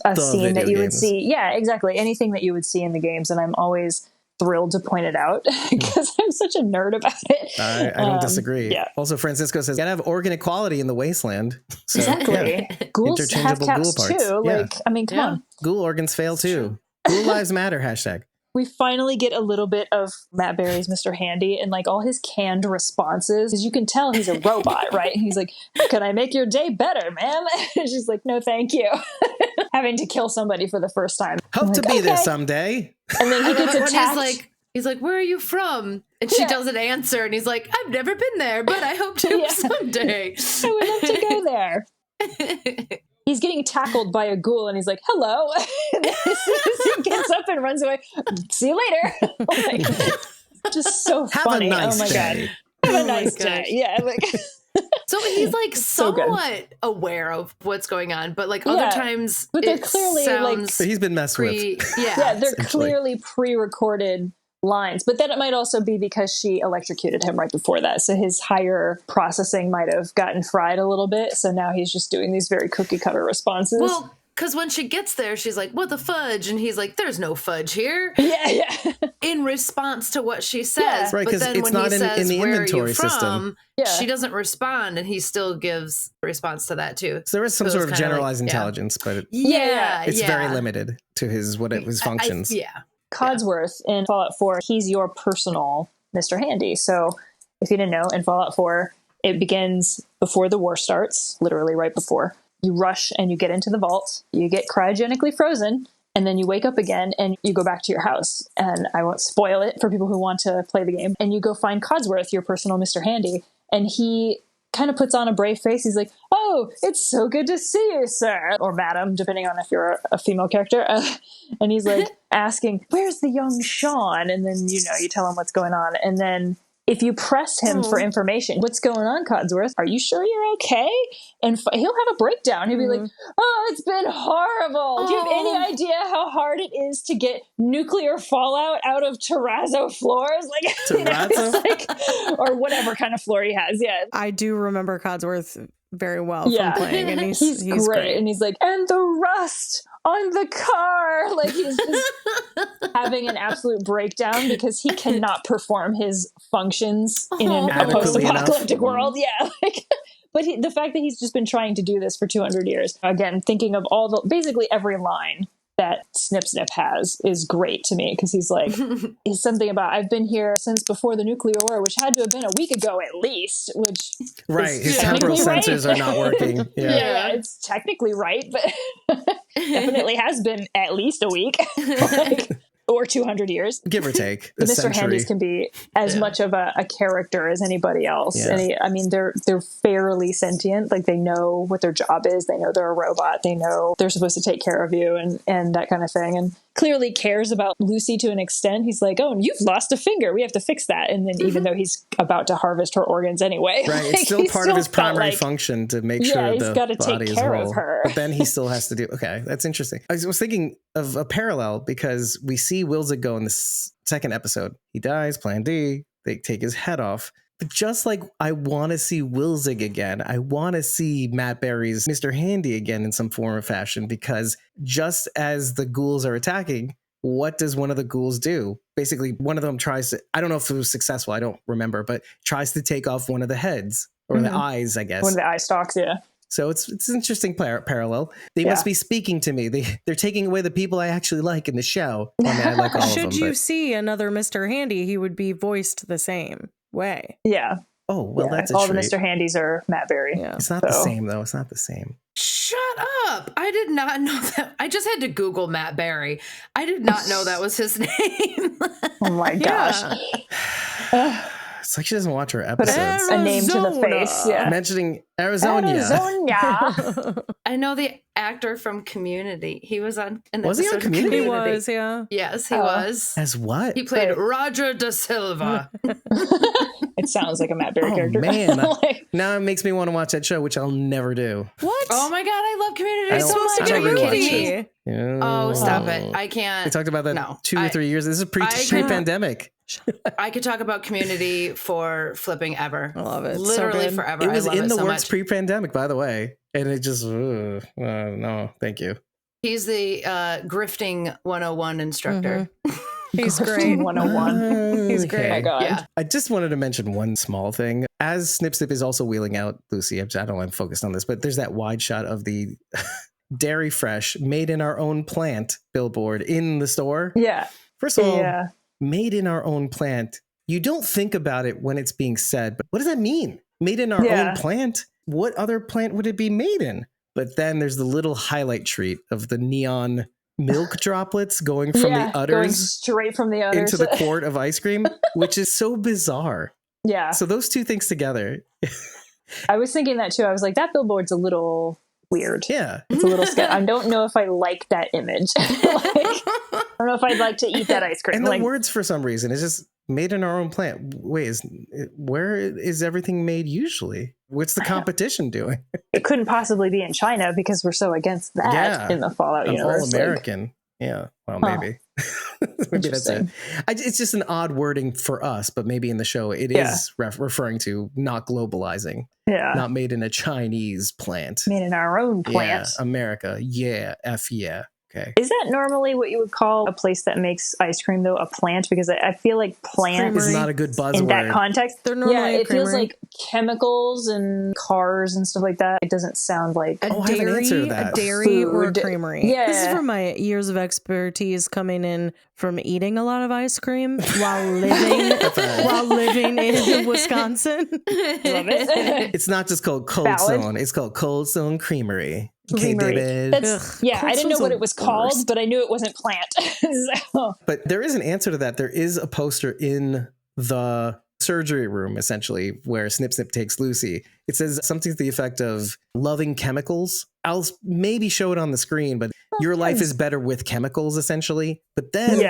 a The scene that video you would games. see. Yeah, exactly. Anything that you would see in the games. And I'm always thrilled to point it out because I'm such a nerd about it. I don't disagree. Yeah. Also, Francisco says, gotta have organ equality in the wasteland. So, Exactly. yeah. Ghouls have Interchangeable caps ghoul parts. too. Yeah. Like, I mean, come Yeah. on. Ghoul organs fail too. true. Ghoul lives matter, hashtag. We finally get a little bit of Matt Berry's Mr. Handy and like all his canned responses. Because you can tell he's a robot, right? And he's like, can I make your day better, ma'am? And she's like, no, thank you. Having to kill somebody for the first time. Hope I'm to like, be there okay. someday. And then he I love gets it when attacked. he's like, where are you from? And she Yeah. doesn't answer. And he's like, I've never been there, but I hope to Yeah. someday. I would love to go there. He's getting tackled by a ghoul and he's like, hello. And then as soon as he gets up and runs away, see you later. Like, just so Have funny. a nice oh my day. God. Have a Oh my nice day. gosh. Yeah. Like, So he's like so good. somewhat aware of what's going on, but like other Yeah, times, but they're it clearly, like- sounds But he's been messed with. yeah, they're essentially. clearly pre-recorded lines, but then it might also be because she electrocuted him right before that. So his higher processing might have gotten fried a little bit. So now he's just doing these very cookie cutter responses. Well, because when she gets there, she's like, what the fudge? And he's like, there's no fudge here. yeah. In response to what she says. Yeah. Right, but 'cause then it's when not he in says, the where are you inventory system. from? Yeah. She doesn't respond, and he still gives a response to that too. So there is some So sort it's of kinda generalized like- yeah. intelligence, but Yeah. it's very limited to his functions. Yeah. Codsworth in Fallout 4, he's your personal Mr. Handy. So if you didn't know, in Fallout 4, it begins before the war starts, literally right before. You rush and you get into the vault, you get cryogenically frozen, and then you wake up again and you go back to your house. And I won't spoil it for people who want to play the game. And you go find Codsworth, your personal Mr. Handy, and he kind of puts on a brave face. He's like, oh, it's so good to see you, sir. Or madam, depending on if you're a female character. And he's like asking, where's the young Sean? And then, you tell him what's going on. And then if you press him for information, what's going on, Codsworth? Are you sure you're okay? And he'll have a breakdown. He'll be like, oh, it's been horrible. Do you have any idea how hard it is to get nuclear fallout out of terrazzo floors? Like, Terrazzo? like, or whatever kind of floor he has. Yeah. I do remember Codsworth very well from playing, and he's great. And he's like, and the rust on the car. Like, he's just having an absolute breakdown because he cannot perform his functions in a post-apocalyptic world. Yeah. Like, but the fact that he's just been trying to do this for 200 years, again, thinking of basically every line that Snip Snip has is great to me, because he's like, he's something about, I've been here since before the nuclear war, which had to have been a week ago at least, which his temporal sensors are not working. Yeah, it's technically right, but definitely has been at least a week. Like, or 200 years, give or take. The Mr. Handies can be as much of a character as anybody else. And I mean, they're fairly sentient. Like, they know what their job is. They know they're a robot. They know they're supposed to take care of you and that kind of thing. And clearly cares about Lucy to an extent. He's like, oh, and you've lost a finger. We have to fix that. And then even though he's about to harvest her organs anyway. Right. It's still part of his primary function to make sure he's the got to body take is care whole. of her. But then he still has to do, okay, that's interesting. I was thinking of a parallel, because we see Wilzig go in the second episode. He dies, Plan D, they take his head off. But just like I want to see Wilzig again, I want to see Matt Berry's Mr. Handy again in some form or fashion, because just as the ghouls are attacking, what does one of the ghouls do? Basically, one of them tries to, I don't know if it was successful, I don't remember, but tries to take off one of the heads, or the eyes, I guess. One of the eye stalks, yeah. So it's an interesting parallel. They must be speaking to me. They're taking away the people I actually like in the show. I mean, I like all of them. Should you see another Mr. Handy, he would be voiced the same way. Yeah. Oh, well, that's a all treat. the Mr. Handies are Matt Berry. Yeah. It's not the same, though. It's not the same. Shut up. I did not know that. I just had to Google Matt Berry. I did not know that was his name. Oh my gosh. It's like she doesn't watch her Put episodes. a name to the face. Yeah. Mentioning Arizona. I know the actor from Community. He was on an Was he on episode of Community? He was, yeah. Yes, he was. As what? He played Roger Da Silva. It sounds like a Matt Berry character. Man. Now it makes me want to watch that show, which I'll never do. What? Oh my God, I love Community I so don't- much. I Are don't you rewatch kidding me? Yeah. Oh, stop it. I can't. We talked about that No, 2 or 3 years. This is pre-pandemic. I could talk about Community for flipping ever. I love it. Literally So good. forever. It was I love in it the so works much. pre-pandemic, by the way. And it just, no, thank you. He's the grifting 101 instructor. He's great. 101. He's great. Oh my God. Yeah. I just wanted to mention one small thing. As Snip Snip is also wheeling out Lucy, I don't know I'm focused on this, but there's that wide shot of the Dairy Fresh made in our own plant billboard in the store. Yeah. First of all, made in our own plant. You don't think about it when it's being said, but what does that mean? Made in our own plant? What other plant would it be made in? But then there's the little highlight treat of the neon milk droplets going from the going udders straight from the udders into the quart of ice cream, which is so bizarre. Yeah. So those two things together. I was thinking that too. I was like, that billboard's a little weird. Yeah. It's a little scary. I don't know if I like that image. I don't know if I'd like to eat that ice cream. And the words, for some reason, it's just made in our own plant. Wait, where is everything made usually? What's the competition doing? It couldn't possibly be in China because we're so against that in the Fallout universe. All American. Yeah. Well, maybe. Maybe that's it. It's just an odd wording for us, but maybe in the show it is referring to not globalizing. Yeah. Not made in a Chinese plant. Made in our own plant. Yeah. America. Yeah. F yeah. Okay. Is that normally what you would call a place that makes ice cream, though, a plant? Because I feel like plant is not a good buzzword in that context. They're normally it feels like chemicals and cars and stuff like that. It doesn't sound like a dairy or a creamery. Yeah. This is from my years of expertise coming in from eating a lot of ice cream while living in Wisconsin. Love it. It's not just called Cold Stone. It's called Cold Stone Creamery. Okay, David. I didn't know what it was called, but I knew it wasn't plant. But there is an answer to that. There is a poster in the surgery room, essentially, where Snip Snip takes Lucy. It says something to the effect of loving chemicals. I'll maybe show it on the screen, but your life is better with chemicals, essentially. But then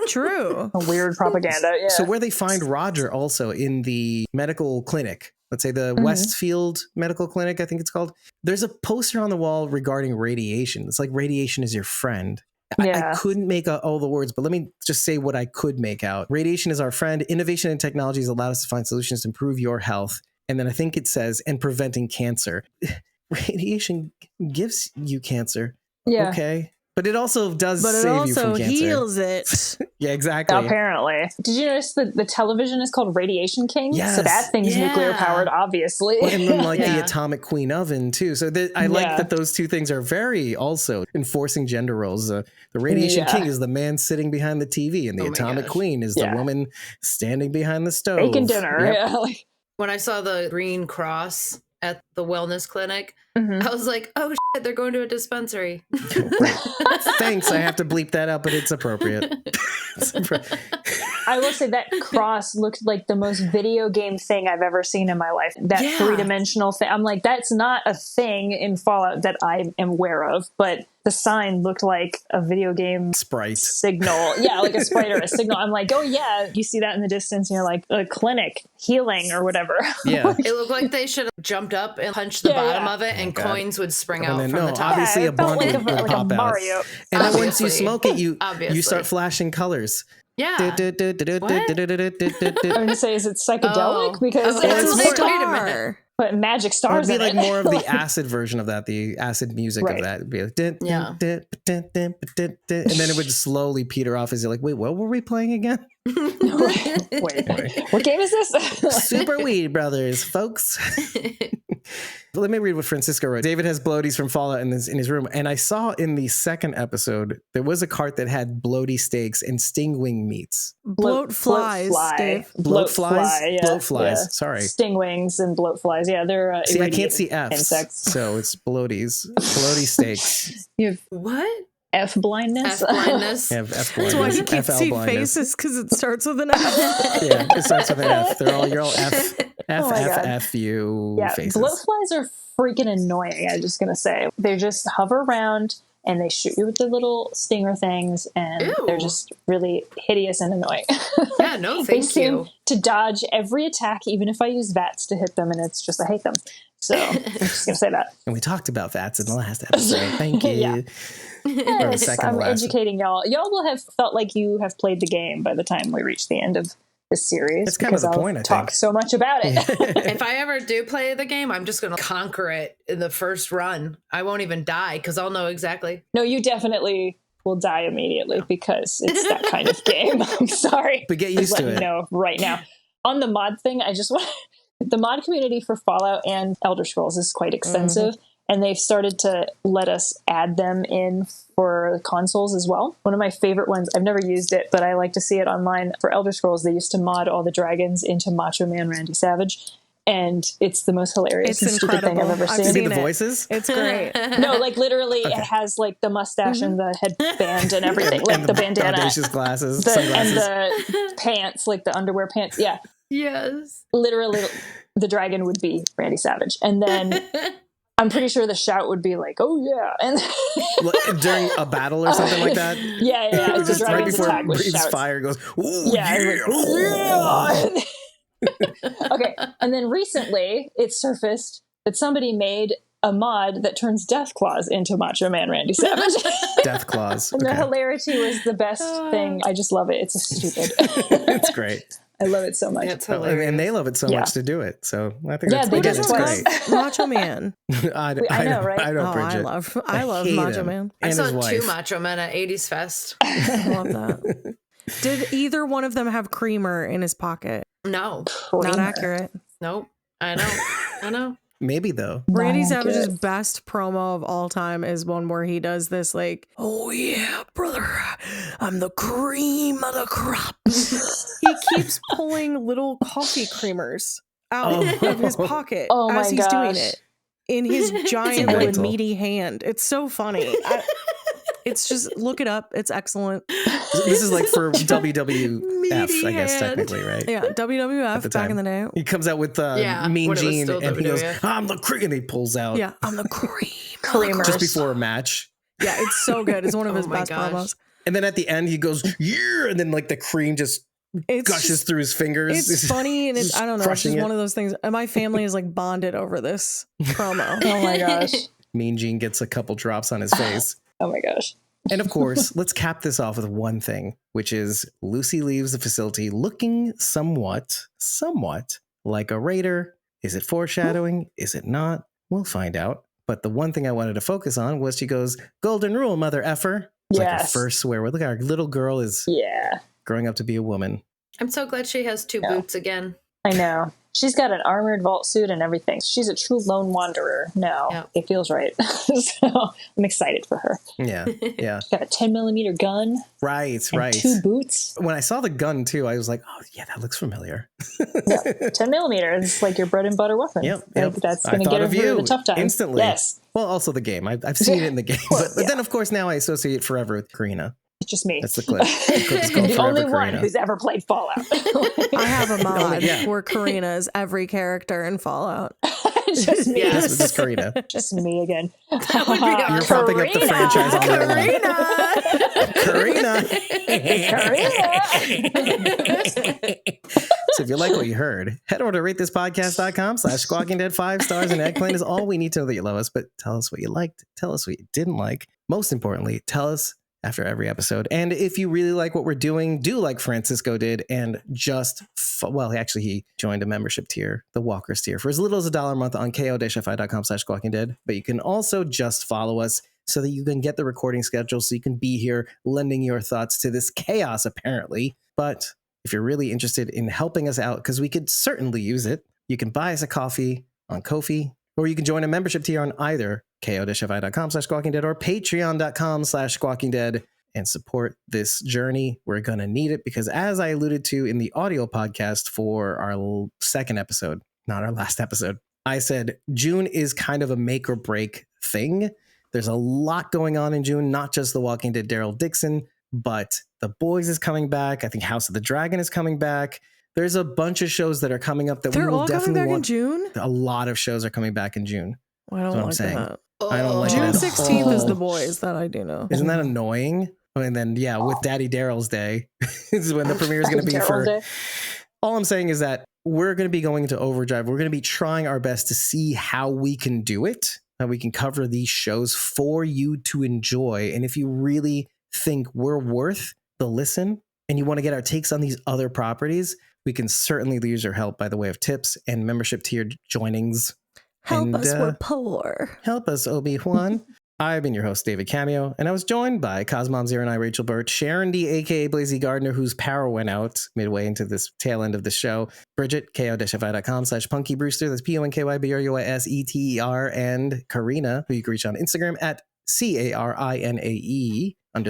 True. A weird propaganda. Yeah. So where they find Roger also in the medical clinic, let's say the Mhm. Westfield Medical Clinic, I think it's called. There's a poster on the wall regarding radiation. It's like radiation is your friend. I Yeah. couldn't make out all the words, but let me just say what I could make out. Radiation is our friend. Innovation and technologies allow us to find solutions to improve your health. And then I think it says, and preventing cancer. Radiation gives you cancer. Yeah. Okay. But it also does But it save you from also cancer. heals it. Yeah, exactly. Apparently. Did you notice that the television is called Radiation King? Yes. So that thing's Yeah. nuclear powered, obviously. Well, and then like the Yeah. atomic queen oven too. So I like Yeah. that those two things are very also enforcing gender roles. The radiation Yeah. king is the man sitting behind the TV, and the Oh my atomic gosh. queen is Yeah. the woman standing behind the stove. Bacon dinner. Yep. Yeah. Like, When I saw the green cross at the wellness clinic, mhm. I was like, oh shit, they're going to a dispensary. Thanks, I have to bleep that out, but it's appropriate. I will say that cross looked like the most video game thing I've ever seen in my life. That Yeah. 3-dimensional thing. I'm like, that's not a thing in Fallout that I am aware of, but the sign looked like a video game Sprite. signal. Yeah, like a sprite or a signal. I'm like, oh yeah, you see that in the distance and you're like, a clinic, healing or whatever. Yeah. It looked like they should have jumped up and punched the Yeah, bottom yeah. of it, and God. coins would spring And out then, from no, the top. obviously Yeah, a it felt bundle like would like pop a out. Mario. And then once you Obviously. smoke it, you Obviously. start flashing colors. Yeah. I'm going to say, is it psychedelic? Oh. Because Oh, It's it's a more- wait a minute. star. but magic It would stars be in like it. more of the acid version of that, the acid music Right. of that. It'd be like, dun, dun, Yeah. dun, dun, dun, dun, dun, and then it would slowly peter off as you're like, wait, what were we playing again? Wait, what game is this? Super Weed Brothers, folks. Let me read what Francisco wrote. David has bloaties from Fallout in his room. And I saw in the second episode, there was a cart that had bloaty steaks and stingwing meats. Bloat flies, Dave. Bloat flies? fly, yeah. Bloat flies, Yeah. sorry. Stingwings and bloat flies. Yeah, they're See, I can't irradiating see F's. insects. So it's bloaties. Bloaty steaks. You have What? F blindness. F blindness. Yeah, F That's why you can't FL see blindness. faces, because it starts with an F. Yeah, it starts with an F. You're all F, Oh my God. F, U Yeah, faces. bloat flies are freaking annoying. I'm just gonna say they just hover around and they shoot you with the little stinger things, and Ew. they're just really hideous and annoying. Yeah, no, They thank seem you. to dodge every attack, even if I use VATS to hit them, and it's just I hate them. So I'm just gonna say that. And we talked about VATS in the last episode. Thank you. Yeah. Or the Yes, second I'm to last. educating y'all. Y'all will have felt like you have played the game by the time we reach the end of this series. That's kind of because the I'll point, I talk think. so much about it. If I ever do play the game, I'm just going to conquer it in the first run. I won't even die because I'll know exactly. No, you definitely will die immediately because it's that kind of game. I'm sorry. But get used Just to let it. you know right now. On the mod thing, I just want the mod community for Fallout and Elder Scrolls is quite extensive. And they've started to let us add them in for consoles as well. One of my favorite ones, I've never used it, but I like to see it online. For Elder Scrolls, they used to mod all the dragons into Macho Man Randy Savage. And it's the most hilarious and It's stupid thing I've incredible. ever I've You seen. mean seen the it. voices? It's great. No, like literally it has like the mustache and the headband and everything. Like And the bandana. audacious glasses, And sunglasses. the pants, like the underwear pants. Yeah. Yes. Literally the dragon would be Randy Savage. And then I'm pretty sure the shout would be like, oh yeah. And During a battle or something like that? yeah. The Just right dragon's before attack it with breathes shouts. fire goes, ooh, Yeah. yeah. Like, yeah. Okay. And then recently it surfaced that somebody made a mod that turns Death Claws into Macho Man Randy Savage. Death claws. And the Okay. hilarity was the best thing. I just love it. It's stupid. It's great. I love it so much. It's And hilarious. they love it so Yeah. much to do it. So I think Yeah, that's, they again, just it's want- great. Macho Man. I know, right? I don't, Oh, Bridget. I love hate Macho him. Man. I And saw his two wife. Macho Men at 80s Fest. I love that. Did either one of them have creamer in his pocket? No. Not Creamer. accurate. Nope. I know. Maybe though. Randy Not Savage's accurate. best promo of all time is one where he does this like, oh yeah, brother, I'm the cream of the crop. He keeps pulling little coffee creamers out Oh. of his pocket Oh my as he's doing gosh. it in his giant like, mental. meaty hand. It's so funny. It's just, look it up. It's excellent. This is like for WWF, I guess, hand. technically, right? Yeah, WWF the back time. in the day. He comes out with Yeah, Mean when it was Gene, still and he goes, WWF. I'm the cream, and he pulls out Yeah, I'm the cream. Creamers. just before a match. Yeah, it's so good. It's one of Oh his my best gosh. promos. And then at the end, he goes, yeah, and then like the cream just gushes through his fingers. It's funny, and I don't know. It's just crushing one it. of those things. And my family is like bonded over this promo. Oh my gosh. Mean Gene gets a couple drops on his face. Oh my gosh. And of course, let's cap this off with one thing, which is Lucy leaves the facility looking somewhat like a raider. Is it foreshadowing? Is it not? We'll find out. But the one thing I wanted to focus on was she goes, golden rule, mother effer. It's like her Yes. first swear word. Look, our little girl is Yeah. growing up to be a woman. I'm so glad she has 2 boots again. I know. She's got an armored vault suit and everything. She's a true lone wanderer. No, Yep. it feels right. So I'm excited for her. Yeah, yeah. She's got a 10mm gun Right, and right. 2 boots. When I saw the gun too, I was like, oh yeah, that looks familiar. 10mm. It's like your bread and butter weapon. Yep, Like, yep. that's I going to thought get her of through you the tough times. instantly. Yes. Well, also the game. I've seen it in the game. But yeah. then, of course, now I associate forever with Karina. It's just me. That's the clip. The clip is called The Forever only one Karina. who's ever played Fallout. I have a mod yeah. where Karina is every character in Fallout. Just me. Yes. This was just Karina. Just me again. That would be You're awesome. propping up the franchise on Karina. So if you like what you heard, head over to ratethispodcast.com/Squawking Dead. 5 stars and eggplant is all we need to know that you love us. But tell us what you liked. Tell us what you didn't like. Most importantly, tell us after every episode. And if you really like what we're doing, do like Francisco did and just, actually, he joined a membership tier, the Walkers tier, for as little as $1 a month on ko-fi.com/Squawking Dead. But you can also just follow us so that you can get the recording schedule so you can be here lending your thoughts to this chaos, apparently. But if you're really interested in helping us out, because we could certainly use it, you can buy us a coffee on Ko-fi, or you can join a membership tier on either ko-fi.com/Squawking Dead or patreon.com/Squawking Dead and support this journey. We're going to need it because, as I alluded to in the audio podcast for our second episode, not our last episode, I said June is kind of a make or break thing. There's a lot going on in June, not just The Walking Dead Daryl Dixon, but The Boys is coming back. I think House of the Dragon is coming back. There's a bunch of shows that are coming up that They're we will all definitely coming back in want. June? A lot of shows are coming back in June. I don't That's what I'm like saying. that. I don't like it June at 16th is all. The Boys, that I do know. Isn't that annoying? And then, yeah, with Daddy Daryl's Day is when the premiere is going to be Daryl for. Day. All I'm saying is that we're going to be going into overdrive. We're going to be trying our best to see how we can do it, how we can cover these shows for you to enjoy. And if you really think we're worth the listen and you want to get our takes on these other properties, we can certainly use your help by the way of tips and membership tier joinings. Help And, us, we're poor. Help us, Obi-Wan. I've been your host, David Cameo, and I was joined by Cosmom09, Rachel Burt, Sharon D, a.k.a. Blazy Gardner, whose power went out midway into this tail end of the show, Bridget, ko-fi.com/Punky Brewster, that's PONKYBRUISETER, and Karina, who you can reach on Instagram at CARINAE_DE on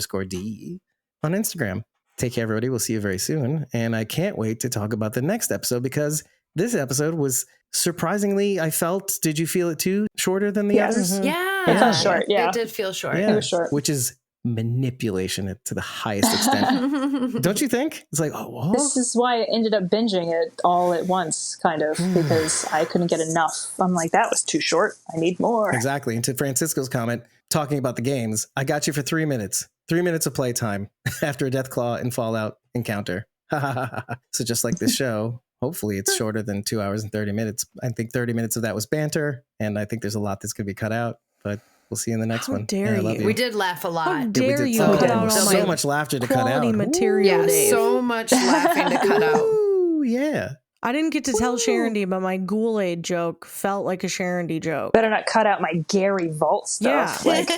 Instagram. Take care, everybody. We'll see you very soon. And I can't wait to talk about the next episode because this episode was surprisingly, I felt, did you feel it too, shorter than the Yes. others? Yeah. It felt short, yeah. It did feel short. Yeah, It was short. which is manipulation to the highest extent. Don't you think? It's like, oh, This is why I ended up binging it all at once, kind of, because I couldn't get enough. I'm like, that was too short. I need more. exactly. And to Francisco's comment, talking about the games, I got you for 3 minutes. 3 minutes of playtime after a Deathclaw and Fallout encounter. So just like this show, hopefully it's shorter than 2 hours and 30 minutes. I think 30 minutes of that was banter, and I think there's a lot that's going to be cut out, but we'll see you in the next How one. dare I love you. We did laugh a How lot. Yeah, we dare did you so, cut out all so my much laughter to cut quality out. material, Yeah, Dave. so much laughing to cut out. Ooh, yeah. I didn't get to tell Sharon D, but my Ghoul-Aid joke felt like a Sharon D joke. Better not cut out my Gary Vault stuff. Yeah. Like,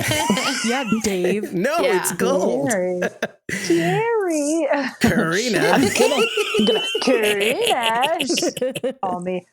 Yeah, Dave. No, Yeah. it's gold. Gary. Gary. Karina. I'm gonna Karina. Call me.